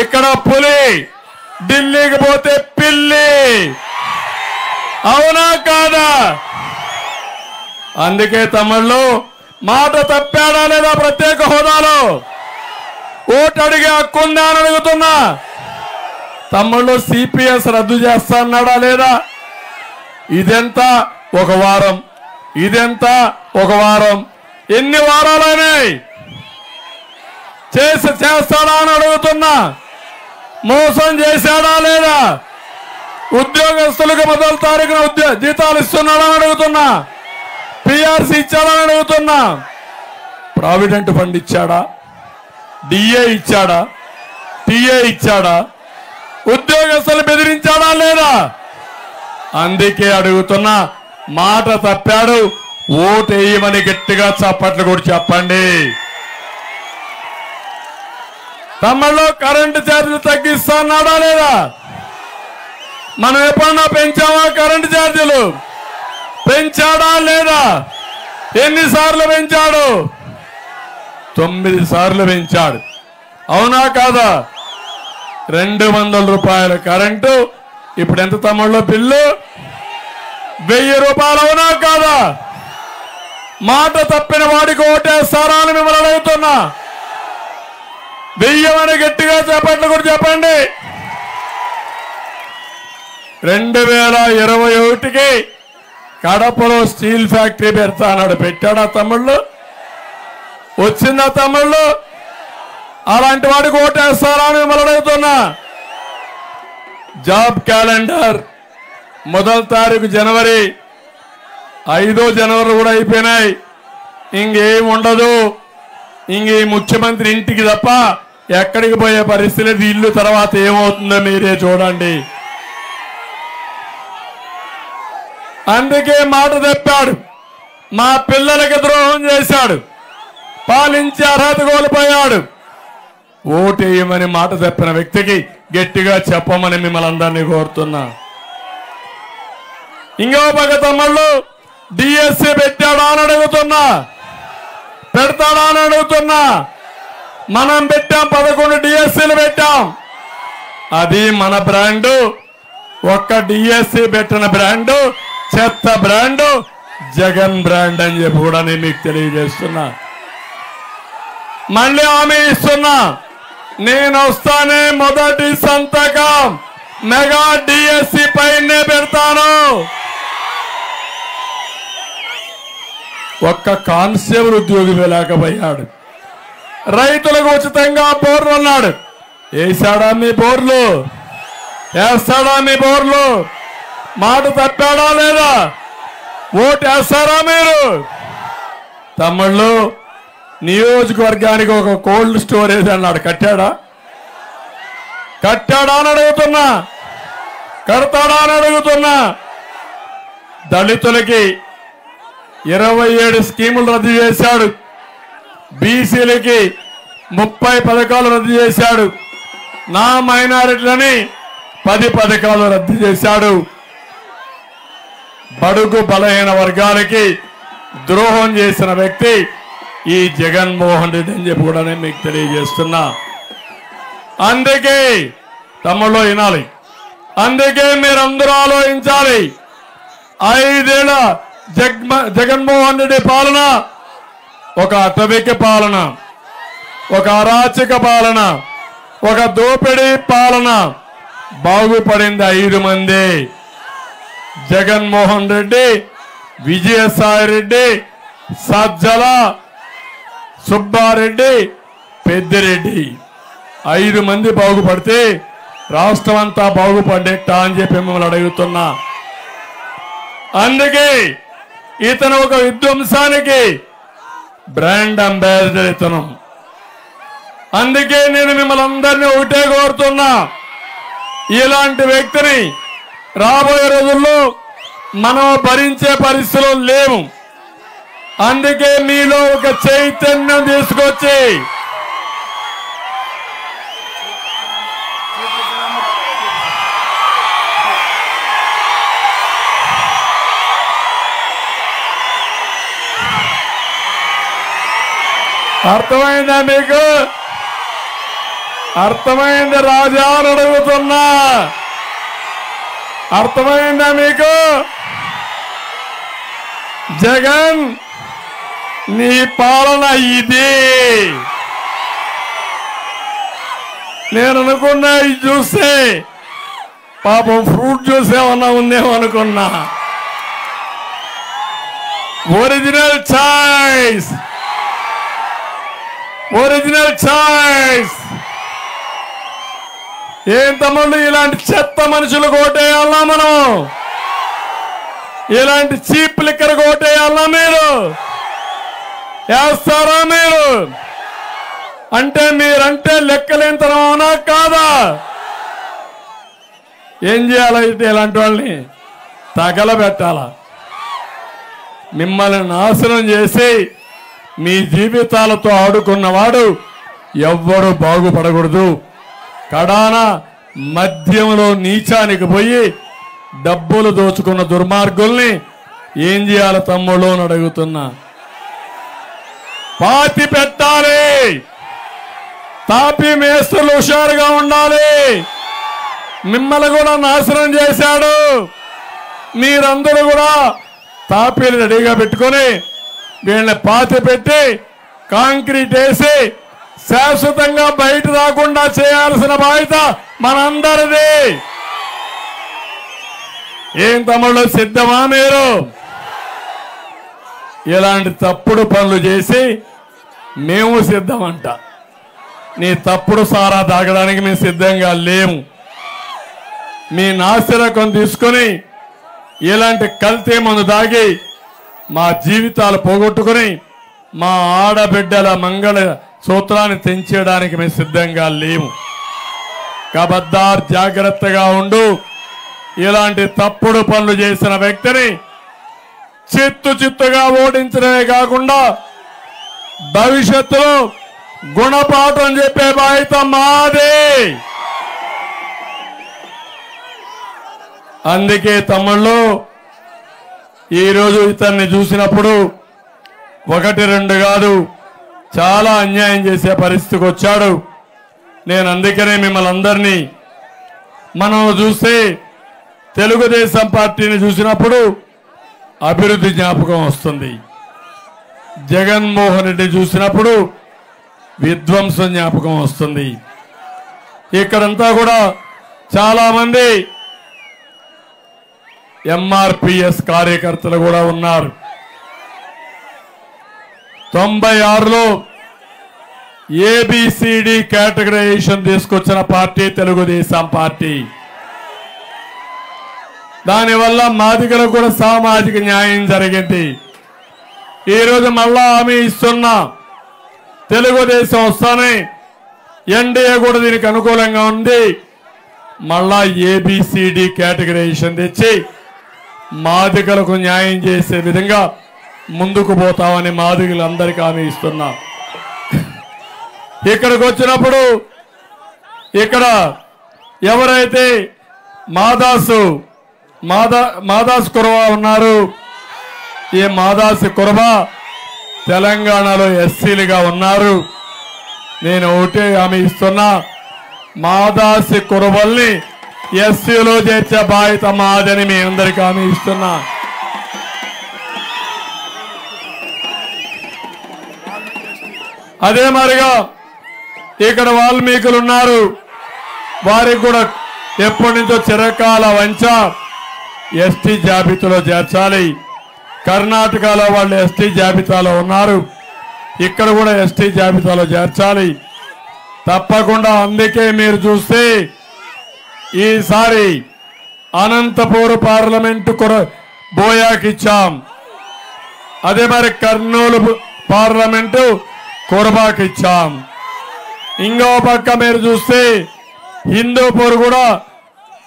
ఇక్కడ పులి, ఢిల్లీకి పోతే పిల్లి, అవునా కాదా? అందుకే తమ్ముళ్ళు, మాట తప్పాడా లేదా? ప్రత్యేక హోదాలో ఓటు అడిగే హక్కుందా అని అడుగుతున్నా. తమ్ముళ్ళు, సిపిఎస్ రద్దు చేస్తా అన్నాడా లేదా? ఇదెంత? 1 వారం. ఇదెంత? 1 వారం. ఎన్ని వారాలైనాయి? చేస్తాడా అని అడుగుతున్నా. మోసం చేశాడా లేదా? ఉద్యోగస్తులకు మొదటి తారీఖున జీతాలు ఇస్తున్నాడా అని అడుగుతున్నా. పిఆర్సీ ఇచ్చాడని అడుగుతున్నా. ప్రావిడెంట్ ఫండ్ ఇచ్చాడా? డిఏ ఇచ్చాడా? టిఏ ఇచ్చాడా? ఉద్యోగస్తులు బెదిరించాడా లేదా? అందుకే అడుగుతున్నా, మాట తప్పాడు, ఓటు వేయమని గట్టిగా చప్పట్లు కూడా చెప్పండి. తమ్ముళ్ళు, కరెంటు ఛార్జీలు తగ్గిస్తా అన్నాడా లేదా? మనం ఎప్పుడన్నా పెంచామా కరెంటు ఛార్జీలు? పెంచాడా లేదా? ఎన్నిసార్లు పెంచాడు? 9 సార్లు పెంచాడు. అవునా కాదా? 200 రూపాయల కరెంటు ఇప్పుడు ఎంత తమ్ముళ్ళు? బిల్లు 1000 రూపాయలు. అవునా కాదా? మాట తప్పిన వాడికి ఓటేస్తారా అని మిమ్మల్ని అడుగుతున్నా. వెయ్యమని గట్టిగా చెప్పండి కూడా చెప్పండి. 2021కి కడపలో స్టీల్ ఫ్యాక్టరీ పెడతా అన్నాడు. పెట్టాడా తమ్ముళ్ళు? వచ్చిందా తమ్ముళ్ళు? అలాంటి వాడికి ఓటేస్తారా అని మిమ్మల్ని అడుగుతున్నా. జాబ్ క్యాలెండర్ మొదటి తారీఖు జనవరి 5వ జనవరి కూడా అయిపోయినాయి. ఇంకేం ఉండదు. ఇంక ఈ ముఖ్యమంత్రి ఇంటికి తప్ప ఎక్కడికి పోయే పరిస్థితి లేదు. ఇల్లు తర్వాత ఏమవుతుందో మీరే చూడండి. అందుకే మాట తప్పాడు. మా పిల్లలకి ద్రోహం చేశాడు. పాలించే అర్హత కోల్పోయాడు. ఓటేయమని మాట తప్పిన వ్యక్తికి గట్టిగా చెప్పమని మిమ్మల్ని అందరినీ కోరుతున్నా. ఇంకో పక్క తమ్ముళ్ళు డిఎస్సి పెట్టాడా అని అడుగుతున్నా, పెడతాడా అని అడుగుతున్నా. మనం పెట్టాం, 11 డిఎస్సీలు పెట్టాం. అది మన బ్రాండు. ఒక్క డిఎస్సి పెట్టిన బ్రాండు చెత్త బ్రాండు జగన్ బ్రాండ్ అని చెప్పి కూడా నేను మీకు తెలియజేస్తున్నా. మళ్ళీ హామీ ఇస్తున్నా, నేను వస్తానే మొదటి సంతకం మెగా డిఎస్సి పైనే పెడతాను. ఒక్క కానిస్టేబుల్ ఉద్యోగి లేకపోయాడు. రైతులకు ఉచితంగా బోర్లు అన్నాడు. వేసాడా మీ బోర్లు? వేస్తాడా మీ బోర్లు? మాట తప్పాడా లేదా? ఓటు వేస్తారా మీరు? తమ్ముళ్ళు, నియోజకవర్గానికి ఒక కోల్డ్ స్టోరేజ్ అన్నాడు. కట్టాడా? కట్టాడా అని అడుగుతున్నా. కడతాడా అని అడుగుతున్నా. దళితులకి 27 స్కీములు రద్దు చేశాడు. బీసీలకి 30 పథకాలు రద్దు చేశాడు. నా మైనారిటీలని 10 పథకాలు రద్దు చేశాడు. బడుగు బలహీన వర్గాలకి ద్రోహం చేసిన వ్యక్తి ఈ జగన్మోహన్ రెడ్డి అని చెప్పి కూడా నేను మీకు తెలియజేస్తున్నా. అందుకే తమ్ముళ్ళు వినాలి. అందుకే మీరందరూ ఆలోచించాలి. 5 ఏళ్ల జగన్మోహన్ రెడ్డి పాలన ఒక అటవిక పాలన, ఒక అరాచక పాలన, ఒక దోపిడీ పాలన. బాగుపడింది 5 మంది: జగన్మోహన్ రెడ్డి, విజయసాయి రెడ్డి, సజ్జల, సుబ్బారెడ్డి, పెద్దిరెడ్డి. 5 మంది బాగుపడితే రాష్ట్రం అంతా బాగుపడేట అని చెప్పి మిమ్మల్ని అడుగుతున్నా. అందుకే ఇతను ఒక విధ్వంసానికి బ్రాండ్ అంబాసిడర్ ఇతను. అందుకే నేను మిమ్మల్ని అందరినీ ఒకటే కోరుతున్నా, ఇలాంటి వ్యక్తిని రాబోయే రోజుల్లో మనం భరించే పరిస్థితులు లేవు. అందుకే మీలో ఒక చైతన్యం తీసుకొచ్చి అర్థమైందా మీకు? అర్థమైంది రాజా అని అడుగుతున్నా. అర్థమైందా మీకు? జగన్, నీ పాలన ఇది. నేను అనుకున్నా ఇది చూస్తే పాపం ఫ్రూట్ జ్యూస్ ఏమన్నా ఉందేమో అనుకున్నా. Original choice, original choice. ఏం తమ్ముళ్ళు, ఇలాంటి చెత్త మనుషులు కోటేయాలా మనం? ఇలాంటి చీప్ లిక్కర్ కోటేయాలా మీరు? వేస్తారా మీరు? అంటే మీరంటే లెక్కలేంతనం అవునా కాదా? ఏం చేయాలంటే ఇలాంటి వాళ్ళని తగలబెట్టాలా? మిమ్మల్ని నాశనం చేసి మీ జీవితాలతో ఆడుకున్నవాడు ఎవ్వరూ బాగుపడకూడదు. కడాన మద్యంలో నీచానికి పోయి డబ్బులు దోచుకున్న దుర్మార్గుల్ని ఏం చేయాలి తమ్ముళ్ళు అని అడుగుతున్నా. పాతి పెట్టాలి. తాపీ మేస్తులు హుషారుగా ఉండాలి. మిమ్మల్ని కూడా నాశనం చేశాడు. మీరందరూ కూడా తాపీలు రెడీగా పెట్టుకొని వీళ్ళని పాతి పెట్టి కాంక్రీట్ వేసి శాశ్వతంగా బయట రాకుండా చేయాల్సిన బాధ్యత మనందరిది. ఏం తమ్ముళ్ళు, సిద్ధమా మీరు? ఇలాంటి తప్పుడు పనులు చేసి మేము సిద్ధమంట. నీ తప్పుడు సారా తాగడానికి మేము సిద్ధంగా లేము. మీ నాసిరకం తీసుకొని ఇలాంటి కల్తీ మందు దాగి మా జీవితాలు పోగొట్టుకుని మా ఆడబిడ్డల మంగళ సూత్రాన్ని తెంచేయడానికి మేము సిద్ధంగా లేము. కబద్దార్, జాగ్రత్తగా ఉండు. ఇలాంటి తప్పుడు పనులు చేసిన వ్యక్తిని చిత్తుగా ఓడించడమే కాకుండా భవిష్యత్తులో గుణపాఠం చెప్పే బాధ్యత మాదే. అందుకే తమ్ముళ్ళు, ఈరోజు ఇతన్ని చూసినప్పుడు ఒకటి రెండు కాదు, చాలా అన్యాయం చేసే పరిస్థితికి వచ్చాడు. నేను అందుకనే మిమ్మల్ని అందరినీ, మనం చూస్తే తెలుగుదేశం పార్టీని చూసినప్పుడు అభివృద్ధి జ్ఞాపకం వస్తుంది. జగన్మోహన్ రెడ్డి చూసినప్పుడు విధ్వంసం జ్ఞాపకం వస్తుంది. ఇక్కడంతా కూడా చాలా మంది ఎంఆర్పిఎస్ కార్యకర్తలు కూడా ఉన్నారు. 96లో ఏబిసిడి కేటగరైజేషన్ తీసుకొచ్చిన పార్టీ తెలుగుదేశం పార్టీ. దానివల్ల మాదిగలకు కూడా సామాజిక న్యాయం జరిగింది. ఈరోజు మళ్ళా హామీ ఇస్తున్నా, తెలుగుదేశం వస్తానే ఎన్డీఏ కూడా దీనికి అనుకూలంగా ఉంది. మళ్ళా ఏబిసిడి కేటగరైజేషన్ తెచ్చి మాదిగలకు న్యాయం చేసే విధంగా ముందుకు పోతామని మాదిగలందరికీ హామీ ఇస్తున్నా. ఇక్కడికి వచ్చినప్పుడు ఇక్కడ ఎవరైతే మాదాస్ కురవా ఉన్నారు, ఈ మాదాసి కురవా తెలంగాణలో ఎస్సీలుగా ఉన్నారు. నేను ఒకటే హామీ ఇస్తున్నా, మాదాసి కురవల్ని ఎస్సీలో చేర్చే బాధ్యత మాదని మీ అందరికీ హామీ ఇస్తున్నా. అదే మరిగా ఇక్కడ వాల్మీకులు ఉన్నారు, వారికి కూడా ఎప్పటి నుంచో చిరకాల వంచ ఎస్టీ జాబితాలో చేర్చాలి. కర్ణాటకలో వాళ్ళు ఎస్టీ జాబితాలో ఉన్నారు, ఇక్కడ కూడా ఎస్టీ జాబితాలో చేర్చాలి తప్పకుండా. అందుకే మీరు చూస్తే ఈసారి అనంతపూర్ పార్లమెంటు బోయాకి ఇచ్చాం, అదే మరి కర్నూలు పార్లమెంటు కురబాకి ఇచ్చాం. ఇంకో పక్క మీరు చూస్తే హిందూపూర్ కూడా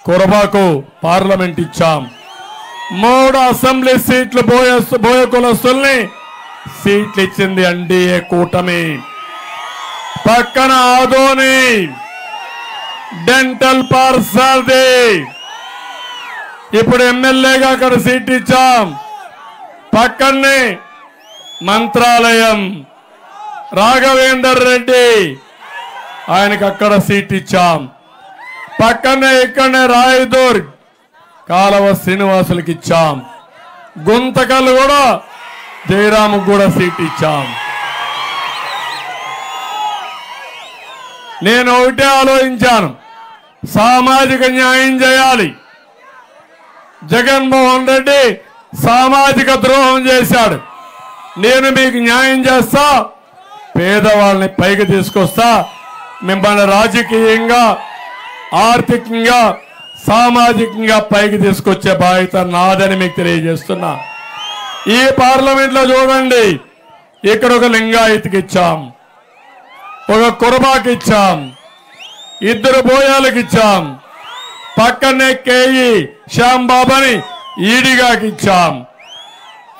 కురబాకు పార్లమెంట్ ఇచ్చాం. 3 అసెంబ్లీ సీట్లు బోయ కులస్తుల్ని సీట్లు ఇచ్చింది ఎన్డీఏ కూటమి. పక్కన ఆదోని డెంటల్ పార్సాల్ది ఇప్పుడు ఎమ్మెల్యేగా అక్కడ సీట్ ఇచ్చాం. పక్కనే మంత్రాలయం రాఘవేందర్ రెడ్డి, ఆయనకు అక్కడ సీట్ ఇచ్చాం. పక్కనే ఇక్కడనే రాయదుర్గ్ కాలవ శ్రీనివాసులకి ఇచ్చాం. గుంతకల్ కూడా జయరాముకు కూడా సీట్ ఇచ్చాం. నేను ఒకటే ఆలోచించాను, సామాజిక న్యాయం చేయాలి. జగన్మోహన్ రెడ్డి సామాజిక ద్రోహం చేశాడు. నేను మీకు న్యాయం చేస్తా, పేదవాళ్ళని పైకి తీసుకొస్తా, మిమ్మల్ని రాజకీయంగా, ఆర్థికంగా, సామాజికంగా పైకి తీసుకొచ్చే బాధ్యత నాదని మీకు తెలియజేస్తున్నా. ఈ పార్లమెంట్లో చూడండి, ఇక్కడ ఒక లింగాయత్కి ఇచ్చాం, ఒక కురబాకి ఇచ్చాం, 2 బోయాలకు ఇచ్చాం. పక్కనే కేఈ శ్యాంబాబని ఈడిగాకి ఇచ్చాం.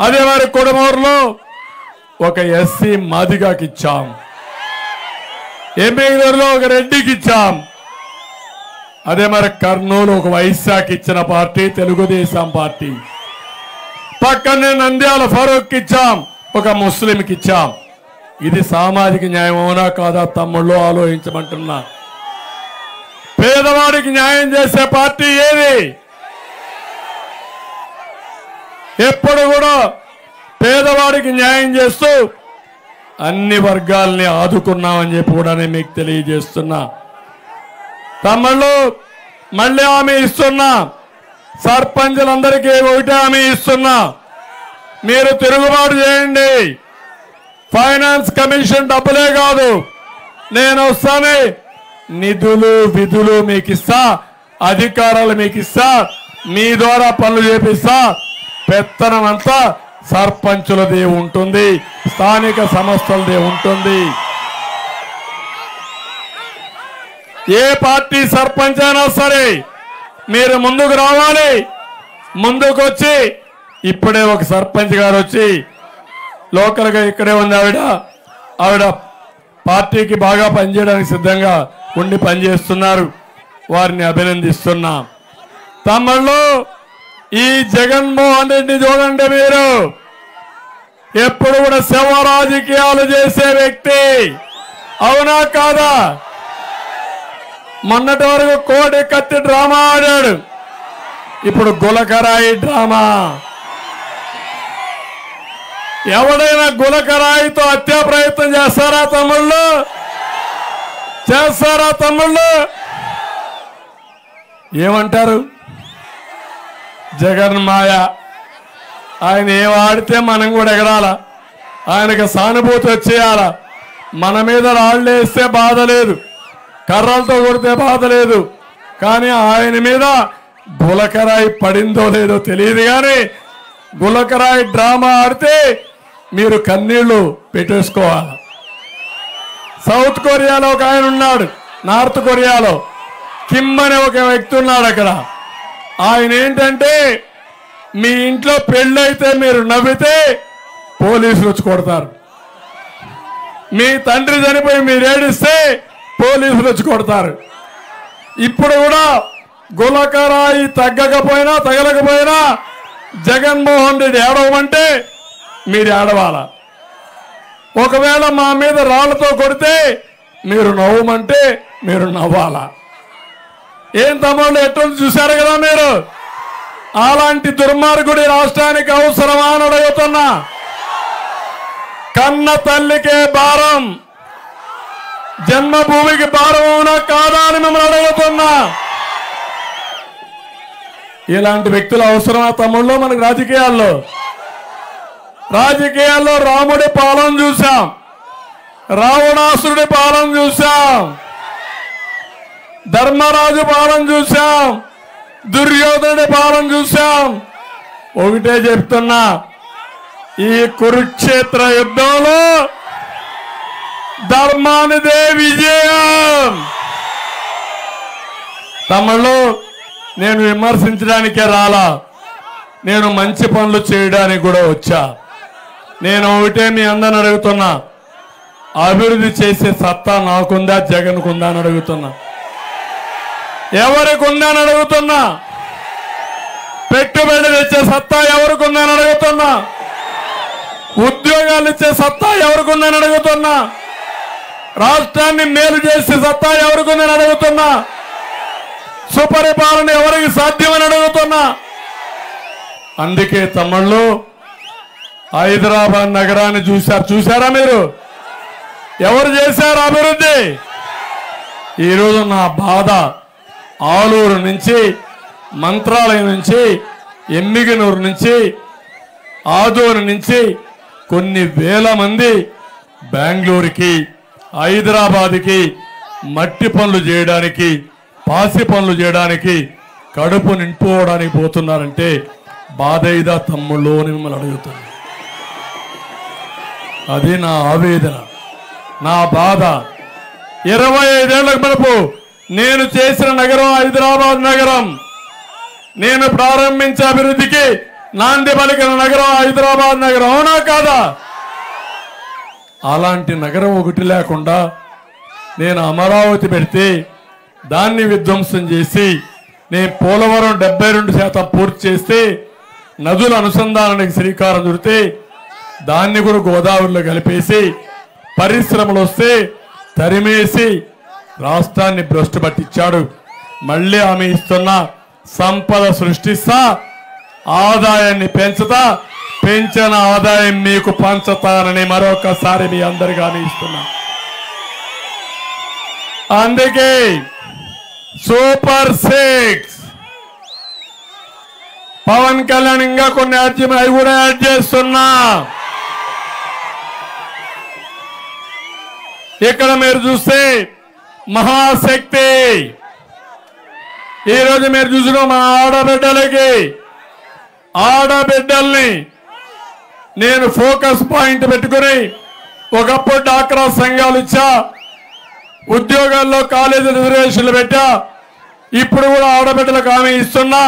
అదే మరి కొడమూరులో ఒక ఎస్సీ మాదిగాకి ఇచ్చాం. ఎంపీలో ఒక రెడ్డికి ఇచ్చాం. అదే మరి కర్నూలు ఒక వైశాఖ్ ఇచ్చిన పార్టీ తెలుగుదేశం పార్టీ. పక్కనే నంద్యాల ఫరూక్ ఇచ్చాం, ఒక ముస్లింకి ఇచ్చాం. ఇది సామాజిక న్యాయం అవునా కాదా తమ్ముళ్ళు ఆలోచించమంటున్నా. పేదవాడికి న్యాయం చేసే పార్టీ ఏది? ఎప్పుడు కూడా పేదవాడికి న్యాయం చేస్తూ అన్ని వర్గాల్ని ఆదుకున్నామని చెప్పి కూడా నేను మీకు తెలియజేస్తున్నా. తమ్ముళ్ళు మళ్ళీ హామీ ఇస్తున్నా, సర్పంచులందరికీ ఒకటే హామీ ఇస్తున్నా, మీరు తిరుగుబాటు చేయండి. ఫైనాన్స్ కమిషన్ డబ్బులే కాదు, నేను వస్తానే నిధులు విధులు మీకు ఇస్తా, అధికారాలు మీకు ఇస్తా, మీ ద్వారా పనులు చేపిస్తా. పెత్తనం అంతా సర్పంచులదే ఉంటుంది, స్థానిక సంస్థలదే ఉంటుంది. ఏ పార్టీ సర్పంచ్ అయినా సరే మీరు ముందుకు రావాలి. ముందుకు వచ్చి ఇప్పుడే ఒక సర్పంచ్ గారు వచ్చి లోకల్గా ఇక్కడే ఉంది ఆవిడ పార్టీకి బాగా పనిచేయడానికి సిద్ధంగా ఉండి పనిచేస్తున్నారు. వారిని అభినందిస్తున్నాం. తమ్ముళ్ళు, ఈ జగన్మోహన్ రెడ్డి చూడండి, మీరు ఎప్పుడు కూడా శవ రాజకీయాలు చేసే వ్యక్తి, అవునా కాదా? మొన్నటి వరకు కోడి కత్తి డ్రామా ఆడాడు, ఇప్పుడు గులకరాయి డ్రామా. ఎవడైనా గులకరాయితో హత్యా ప్రయత్నం చేస్తారా తమ్ముళ్ళు? చేస్తారా తమ్ముళ్ళు? ఏమంటారు? జగన్ మాయ. ఆయన ఏం ఆడితే మనం కూడా ఎగరాల, ఆయనకు సానుభూతి వచ్చేయాల. మన మీద రాళ్ళు వేస్తే బాధ లేదు, కర్రలతో కొడితే బాధ లేదు, కానీ ఆయన మీద గులకరాయి పడిందో లేదో తెలియదు. కానీ గులకరాయి డ్రామా ఆడితే మీరు కన్నీళ్లు పెట్టేసుకోవాలి. సౌత్ కొరియాలో ఒక ఆయన ఉన్నాడు, నార్త్ కొరియాలో కిమ్ అనే ఒక వ్యక్తి ఉన్నాడు. అక్కడ ఆయన ఏంటంటే, మీ ఇంట్లో పెళ్ళైతే మీరు నవ్వితే పోలీసులు వచ్చి కొడతారు, మీ తండ్రి చనిపోయి మీరు ఏడిస్తే పోలీసులు వచ్చి కొడతారు. ఇప్పుడు కూడా గులకరాయి తగ్గకపోయినా తగలకపోయినా జగన్మోహన్ రెడ్డి ఏడవమంటే మీరు ఏడవాల. ఒకవేళ మా మీద రాళ్లతో కొడితే మీరు నవ్వమంటే మీరు నవ్వాలా. ఏం తమ్ముళ్ళు, ఎట్లా చూశారు కదా మీరు? అలాంటి దుర్మార్గుడి రాష్ట్రానికి అవసరమా అని అడుగుతున్నా. కన్న తల్లికే భారం, జన్మభూమికి భారం అవునా కాదా అని మిమ్మల్ని అడుగుతున్నా. ఇలాంటి వ్యక్తులు అవసరమా తమ్ముళ్ళు మనకు రాజకీయాల్లో? రాజకీయాల్లో రాముడి పాలన చూశాం, రావణాసురుడి పాలన చూశాం, ధర్మరాజు పాలన చూశాం, దుర్యోధనుడి పాలన చూశాం. ఒకటే చెప్తున్నా, ఈ కురుక్షేత్ర యుద్ధంలో ధర్మానిదే విజయం. తమ్ముళ్ళు, నేను విమర్శించడానికే రాలా, నేను మంచి పనులు చేయడానికి కూడా వచ్చా. నేను ఒకటే మీ అందరిని అడుగుతున్నా, అభివృద్ధి చేసే సత్తా నాకుందా జగన్కుందా అని అడుగుతున్నా. ఎవరికి ఉందని అడుగుతున్నా. పెట్టుబడి తెచ్చే సత్తా ఎవరికి ఉందని అడుగుతున్నా. ఉద్యోగాలు ఇచ్చే సత్తా ఎవరికి ఉందని అడుగుతున్నా. రాష్ట్రాన్ని మేలు చేసే సత్తా ఎవరికి ఉందని అడుగుతున్నా. సుపరిపాలన ఎవరికి సాధ్యమని అడుగుతున్నా. అందుకే తమ్ముళ్ళు, హైదరాబాద్ నగరాన్ని చూశారా మీరు? ఎవరు చేశారు అభివృద్ధి? ఈరోజు నా బాధ, ఆలూరు నుంచి, మంత్రాలయం నుంచి, ఎమ్మిగనూరు నుంచి, ఆదోని నుంచి కొన్ని వేల మంది బెంగళూరుకి, హైదరాబాద్కి మట్టి పనులు చేయడానికి, పాసి పనులు చేయడానికి, కడుపు నింపుకోవడానికి పోతున్నారంటే బాధ ఇదా తమ్ముళ్ళు అని మిమ్మల్ని అడుగుతున్నా. అది నా ఆవేదన, నా బాధ. 25 ఏళ్లకు మనపు నేను చేసిన నగరం హైదరాబాద్ నగరం. నేను ప్రారంభించే అభివృద్ధికి నాంది పలికిన నగరం హైదరాబాద్ నగరం, అవునా కాదా? అలాంటి నగరం ఒకటి లేకుండా నేను అమరావతి పెడితే దాన్ని విధ్వంసం చేసి, నేను పోలవరం 72% పూర్తి చేస్తే, నదుల అనుసంధానానికి శ్రీకారం చుడితే దాన్ని కూడా గోదావరిలో కలిపేసి పరిశ్రమలు వస్తే తరిమేసి రాష్ట్రాన్ని భ్రష్టు పట్టించాడు. మళ్ళీ హామీ ఇస్తున్నా, సంపద సృష్టిస్తా, ఆదాయాన్ని పెంచుతా, పెంచిన ఆదాయం మీకు పంచుతానని మరొకసారి మీ అందరికీ హామీ ఇస్తున్నా. అందుకే సూపర్ 6 పవన్ కళ్యాణ్ ఇంకా కొన్ని అవి కూడా యాడ్ చేస్తున్నా. ఇక్కడ మీరు చూస్తే మహాశక్తి ఈరోజు మీరు చూసిన మా ఆడబిడ్డల్ని నేను ఫోకస్ పాయింట్ పెట్టుకుని ఒకప్పుడు డాక్రా సంఘాలు ఇచ్చా, ఉద్యోగాల్లో కాలేజీ రిజర్వేషన్లు పెట్టా, ఇప్పుడు కూడా ఆడబిడ్డలకు హామీ ఇస్తున్నా.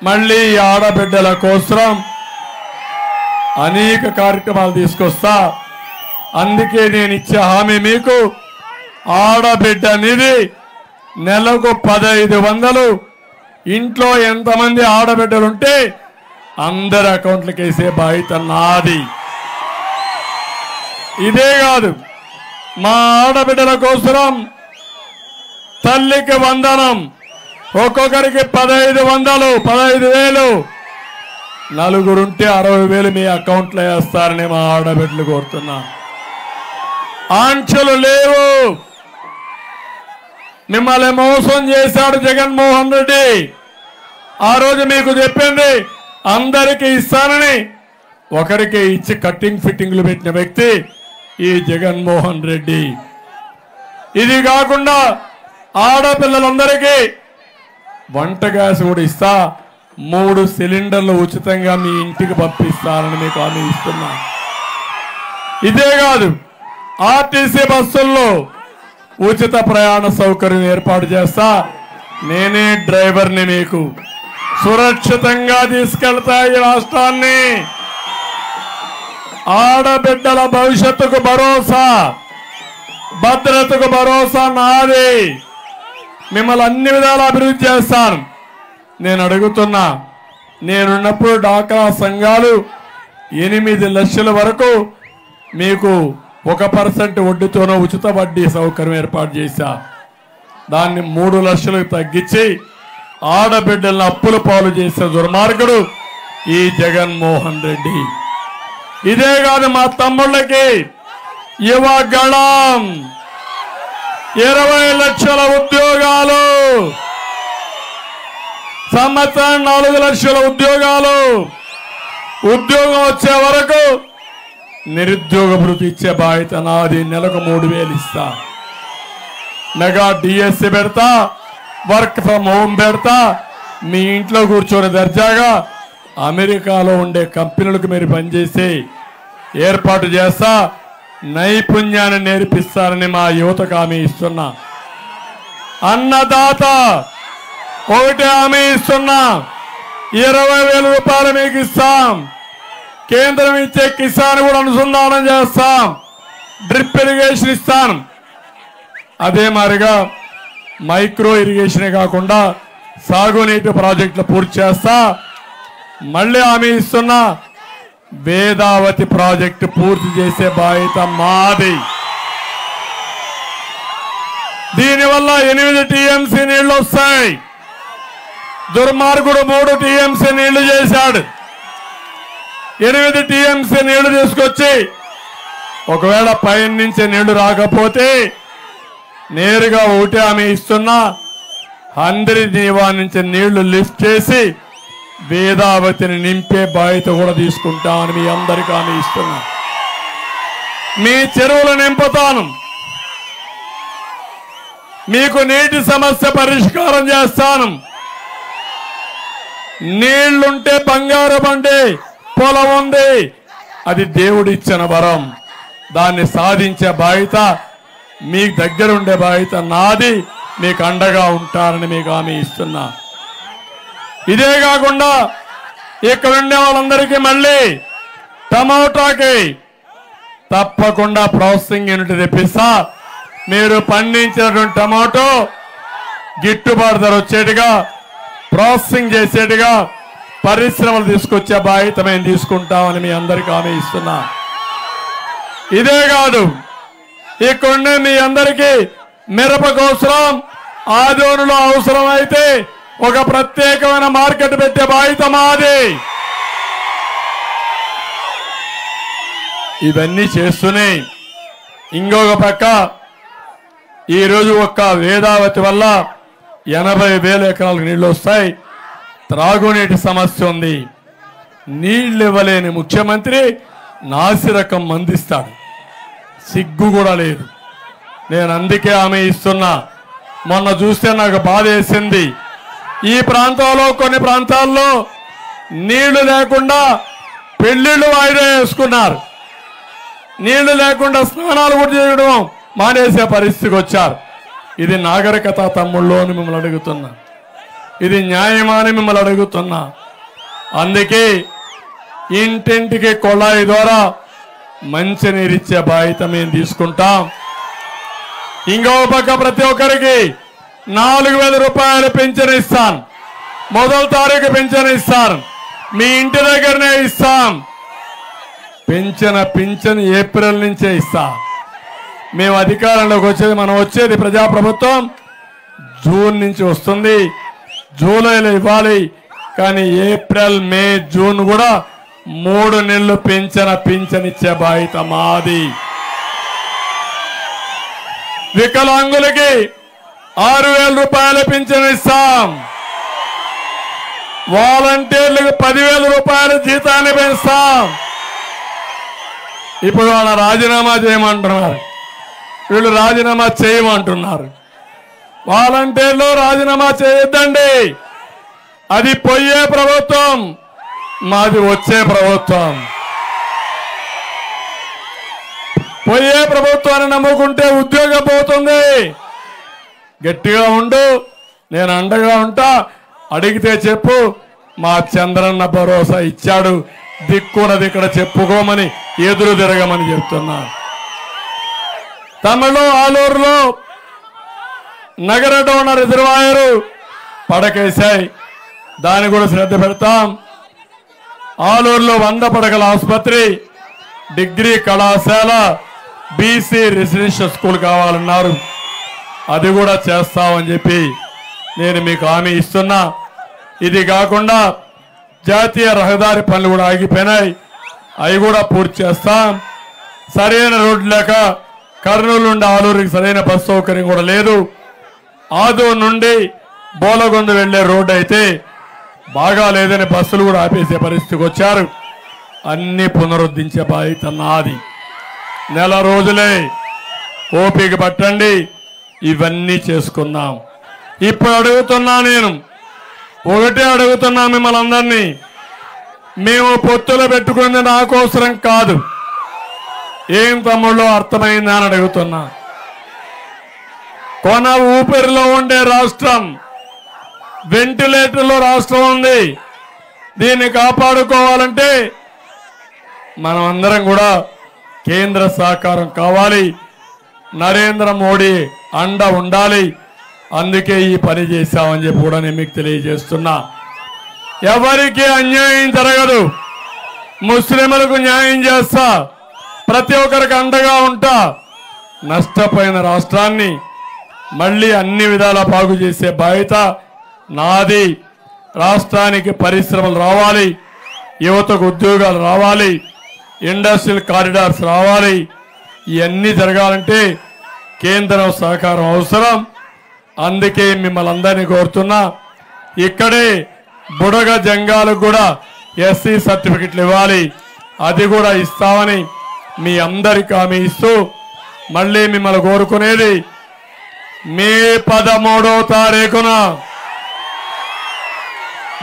మళ్ళీ ఆడబిడ్డల కోసం అనేక కార్యక్రమాలు తీసుకొస్తా. అందుకే నేను ఇచ్చే హామీ మీకు ఆడబిడ్డ నిధి నెలకు 1500. ఇంట్లో ఎంతమంది ఆడబిడ్డలుంటే అందరి అకౌంట్లకు వేసే బాధ్యత నాది. ఇదే కాదు, మా ఆడబిడ్డల కోసం తల్లికి వందనం, ఒక్కొక్కరికి 1500, 15,000, నలుగురుంటే 60,000 మీ అకౌంట్లో వేస్తారని మా ఆడబిడ్డలు కోరుతున్నా. ఆంక్షలు లేవు. మిమ్మల్ని మోసం చేశాడు జగన్మోహన్ రెడ్డి. ఆ రోజు మీకు చెప్పింది అందరికీ ఇస్తానని, ఒకరికి ఇచ్చి కట్టింగ్ ఫిట్టింగ్లు పెట్టిన వ్యక్తి ఈ జగన్మోహన్ రెడ్డి. ఇది కాకుండా ఆడపిల్లలందరికీ వంట గ్యాస్ కూడా ఇస్తా, 3 సిలిండర్లు ఉచితంగా మీ ఇంటికి పంపిస్తానని మీకు హామీ ఇస్తున్నా. ఇదే కాదు, ఆర్టీసీ బస్సుల్లో ఉచిత ప్రయాణ సౌకర్యం ఏర్పాటు చేస్తా. నేనే డ్రైవర్ని, మీకు సురక్షితంగా తీసుకెళ్తా ఈ రాష్ట్రాన్ని. ఆడబిడ్డల భవిష్యత్తుకు భరోసా, భద్రతకు భరోసా నాది. మిమ్మల్ని అన్ని విధాలా అభివృద్ధి చేస్తాను. నేను అడుగుతున్నా, నేనున్నప్పుడు డాక్రా సంఘాలు 8 లక్షల వరకు మీకు 1% వడ్డీతోనో ఉచిత వడ్డీ సౌకర్యం ఏర్పాటు చేశా. దాన్ని 3 లక్షలకు తగ్గించి ఆడబిడ్డలను అప్పుల పాలు చేసే దుర్మార్గుడు ఈ జగన్మోహన్ రెడ్డి. ఇదే కాదు, మా తమ్ముళ్ళకి యువగళం 20 లక్షల ఉద్యోగాలు, సంవత్సరం 4 లక్షల ఉద్యోగాలు. ఉద్యోగం వచ్చే వరకు నిరుద్యోగ భృతి ఇచ్చే బాధ్యత నాది. నెలకు 3,000 ఇస్తా. మెగా డిఎస్సి పెడతా, వర్క్ ఫ్రమ్ హోమ్ పెడతా. మీ ఇంట్లో కూర్చొని దర్జాగా అమెరికాలో ఉండే కంపెనీలకు మీరు పనిచేసి ఏర్పాటు చేస్తా. నైపుణ్యాన్ని నేర్పిస్తారని మా యువతకు హామీ ఇస్తున్నా. అన్నదాత ఒకటి హామీ ఇస్తున్నా, 20,000 రూపాయలు మీకు ఇస్తాం. కేంద్రం ఇచ్చే కిసాన్ కూడా అనుసంధానం చేస్తాం. డ్రిప్ ఇరిగేషన్ ఇస్తాం. అదే మాదిరిగా మైక్రో ఇరిగేషనే కాకుండా సాగునీటి ప్రాజెక్టులు పూర్తి చేస్తా. మళ్ళీ హామీ ఇస్తున్నా, వేదావతి ప్రాజెక్టు పూర్తి చేసే బాధ్యత మాది. దీనివల్ల 8 టీఎంసీ నీళ్లు వస్తాయి. దుర్మార్గుడు 3 టీఎంసీ నీళ్లు చేశాడు. 8 టీఎంసీ నీళ్లు తీసుకొచ్చి ఒకవేళ పైన నుంచి నీళ్లు రాకపోతే నేరుగా ఒకటి హామీ ఇస్తున్నా, అందరి దీవా నుంచి నీళ్లు లిఫ్ట్ చేసి వేదావతిని నింపే బాధ్యత కూడా తీసుకుంటామని మీ అందరికీ హామీ ఇస్తున్నా. మీ చెరువులు నింపుతాను. మీకు నీటి సమస్య పరిష్కారం చేస్తాను. నీళ్లుంటే బంగారం అంటే పొలం ఉంది, అది దేవుడిచ్చిన వరం. దాన్ని సాధించే బాధ్యత, మీకు దగ్గర ఉండే బాధ్యత నాది. మీకు అండగా ఉంటారని మీకు హామీ ఇస్తున్నా. ఇదే కాకుండా ఇక్కడ ఉండే వాళ్ళందరికీ మళ్ళీ టమోటాకి తప్పకుండా ప్రాసెసింగ్ యూనిట్ తెప్పిస్తా. మీరు పండించినటువంటి టమాటో గిట్టుబాటు ధర వచ్చేట్టుగా, ప్రాసెసింగ్ చేసేట్టుగా పరిశ్రమలు తీసుకొచ్చే బాధ్యత మేము తీసుకుంటామని మీ అందరికీ హామీ ఇస్తున్నా. ఇదే కాదు, ఇక్కడుండే మీ అందరికీ మిరపకు అవసరం, ఆదోనులో అవసరం అయితే ఒక ప్రత్యేకమైన మార్కెట్ పెట్టే బాధ్యత మాది. ఇవన్నీ చేస్తూనే ఇంకొక పక్క ఈరోజు ఒక్క వేదావతి వల్ల 80,000 ఎకరాలకు నీళ్లు వస్తాయి. త్రాగునీటి సమస్య ఉంది. నీళ్లు ఇవ్వలేని ముఖ్యమంత్రి నాసిరకం మందిస్తాడు. సిగ్గు కూడా లేదు. నేను అందుకే హామీ ఇస్తున్నా. మొన్న చూస్తే నాకు బాధ వేసింది. ఈ ప్రాంతంలో కొన్ని ప్రాంతాల్లో నీళ్లు లేకుండా పెళ్లిళ్ళు వాయిదా వేసుకున్నారు. నీళ్లు లేకుండా స్నానాలు కూడా చేయడం మానేసే పరిస్థితికి వచ్చారు. ఇది నాగరికత తమ్ముళ్ళు అని మిమ్మల్ని అడుగుతున్నా. ఇది న్యాయమా అని మిమ్మల్ని అడుగుతున్నా. అందుకే ఇంటింటికి కొళాయి ద్వారా మంచినీరిచ్చే బాధ్యత మేము తీసుకుంటాం. ఇంకో పక్క ప్రతి ఒక్కరికి 4,000 రూపాయలు పెన్షన్ ఇస్తాను. మొదటి తారీఖు పెన్షన్ ఇస్తాను. మీ ఇంటి దగ్గరనే ఇస్తాం. పింఛన్ ఏప్రిల్ నుంచే ఇస్తా. మేము అధికారంలోకి వచ్చేది మనం వచ్చేది ప్రజాప్రభుత్వం జూన్ నుంచి వస్తుంది. జూలైలో ఇవ్వాలి. కానీ ఏప్రిల్ మే జూన్ కూడా 3 నెలలు పింఛన్ ఇచ్చే బాధ్యత మాది. వికలాంగులకి 6,000 రూపాయల పింఛన్ ఇస్తాం. వాలంటీర్లకు 10,000 రూపాయల జీతాన్ని పెంచుతాం. ఇప్పుడు వాళ్ళ రాజీనామా చేయమంటున్నారు. వీళ్ళు రాజీనామా చేయమంటున్నారు. వాలంటీర్లు రాజీనామా చేయొద్దండి. అది పోయే ప్రభుత్వం, మాది వచ్చే ప్రభుత్వం. పోయే ప్రభుత్వాన్ని నమ్ముకుంటే ఉద్యోగం పోతుంది. గట్టిగా ఉండు, నేను అండగా ఉంటా. అడిగితే చెప్పు. మా చంద్రన్న భరోసా ఇచ్చాడు. దిక్కున్నది ఇక్కడ చెప్పుకోమని ఎదురు తిరగమని చెప్తున్నా. తమిళ ఆలూరులో నగర డోన రిజర్వాయరు పడకేశాయి. దాన్ని కూడా శ్రద్ధ పెడతాం. ఆలూరులో 100 పడకల ఆసుపత్రి, డిగ్రీ కళాశాల, బీసీ రెసిడెన్షియల్ స్కూల్ కావాలన్నారు. అది కూడా చేస్తామని చెప్పి నేను మీకు హామీ ఇస్తున్నా. ఇది కాకుండా జాతీయ రహదారి పనులు కూడా ఆగిపోయినాయి. అవి కూడా పూర్తి చేస్తాం. సరైన రోడ్డు లేక కర్నూలు నుండి ఆలూరుకి సరైన బస్సు సౌకర్యం కూడా లేదు. ఆదూరు నుండి బోలగొంద వెళ్లే రోడ్డు అయితే బాగా లేదని బస్సులు కూడా ఆపేసే పరిస్థితికి వచ్చారు. అన్ని పునరుద్ధరించే బాధ్యత నాది. నెల రోజులే ఓపిక పట్టండి. ఇవన్నీ చేసుకుందాం. ఇప్పుడు అడుగుతున్నా, నేను ఒకటే అడుగుతున్నా మిమ్మల్ని అందరినీ. మేము పొత్తులు పెట్టుకున్నది నా కోసరం కాదు. ఏం తమ్ముళ్ళు అర్థమైందా అని అడుగుతున్నా. కొన ఊపిరిలో ఉండే రాష్ట్రం, వెంటిలేటర్లో రాష్ట్రం ఉంది. దీన్ని కాపాడుకోవాలంటే మనం అందరం కూడా కేంద్ర సహకారం కావాలి. నరేంద్ర మోడీ అండ ఉండాలి. అందుకే ఈ పని చేశామని చెప్పి కూడా నేను మీకు తెలియజేస్తున్నా. ఎవరికి అన్యాయం జరగదు. ముస్లింలకు న్యాయం చేస్తా. ప్రతి ఒక్కరికి అండగా ఉంటా. నష్టపోయిన రాష్ట్రాన్ని మళ్ళీ అన్ని విధాలా బాగు చేసే బాధ్యత నాది. రాష్ట్రానికి పరిశ్రమలు రావాలి, యువతకు ఉద్యోగాలు రావాలి, ఇండస్ట్రియల్ కారిడార్స్ రావాలి. ఇవన్నీ జరగాలంటే కేంద్రం సహకారం అవసరం. అందుకే మిమ్మల్ని అందరినీ కోరుతున్నా. ఇక్కడే బుడగ జంగాలకు కూడా ఎస్సీ సర్టిఫికెట్లు ఇవ్వాలి. అది కూడా ఇస్తామని మీ అందరికీ హామీ ఇస్తూ మళ్ళీ మిమ్మల్ని కోరుకునేది, మే 13వ తారీఖున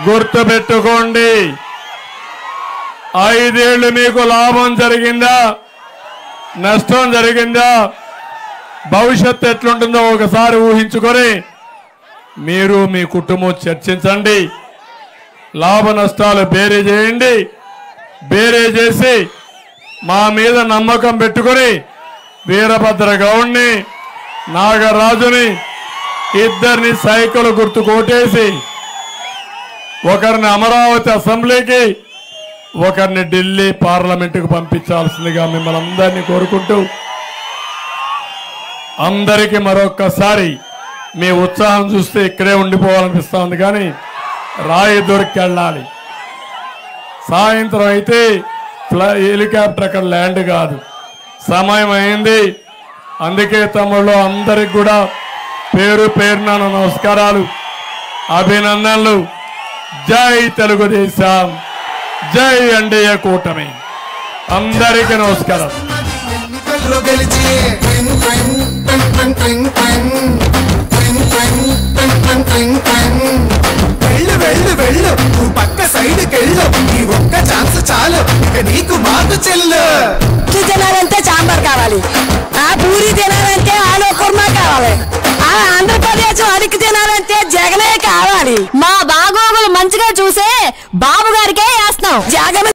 గుర్తుపెట్టుకోండి. 5 ఏళ్లు మీకు లాభం జరిగిందా, నష్టం జరిగిందా, భవిష్యత్తు ఎట్లుంటుందో ఒకసారి ఊహించుకొని మీరు మీ కుటుంబం చర్చించండి. లాభ నష్టాలు బేరీ చేయండి. బేరీ చేసి మా మీద నమ్మకం పెట్టుకొని వీరభద్ర గౌడ్ని, నాగరాజుని ఇద్దరిని సైకిల్ గుర్తు కోటేసి ఒకరిని అమరావతి అసెంబ్లీకి, ఒకరిని ఢిల్లీ పార్లమెంటుకు పంపించాల్సిందిగా మిమ్మల్ని అందరినీ కోరుకుంటూ, అందరికీ మరొక్కసారి మీ ఉత్సాహం చూస్తే ఇక్కడే ఉండిపోవాలనిపిస్తా ఉంది. కానీ రాయి దొరికి వెళ్ళాలి. సాయంత్రం అయితే హెలికాప్టర్ అక్కడ ల్యాండ్ కాదు. సమయం అయింది. అందుకే తమ్ముళ్ళు అందరికి కూడా పేరు పేరున నమస్కారాలు, అభినందనలు. జై తెలుగుదేశం, జై ఎన్డీఏ కూటమి. అందరికీ నమస్కారం. గెలిచి వెళ్ళు వెళ్ళు వెళ్ళు నువ్వు పక్క సైడ్కెళ్ళు ఈ ఒక్క ఛాన్స్ చాలు ఇక నీకు మాకు చెల్లు తినాలంటే సాంబార్ కావాలి ఆ పూరి తినాలంటే ఆలు కుర్మా కావాలి ఆ ఆంధ్రప్రదేశ్ అడిగి తినాలంటే జగనే కావాలి మా బాగోగులు మంచిగా చూసే బాబు గారికే వేస్తాం జగన్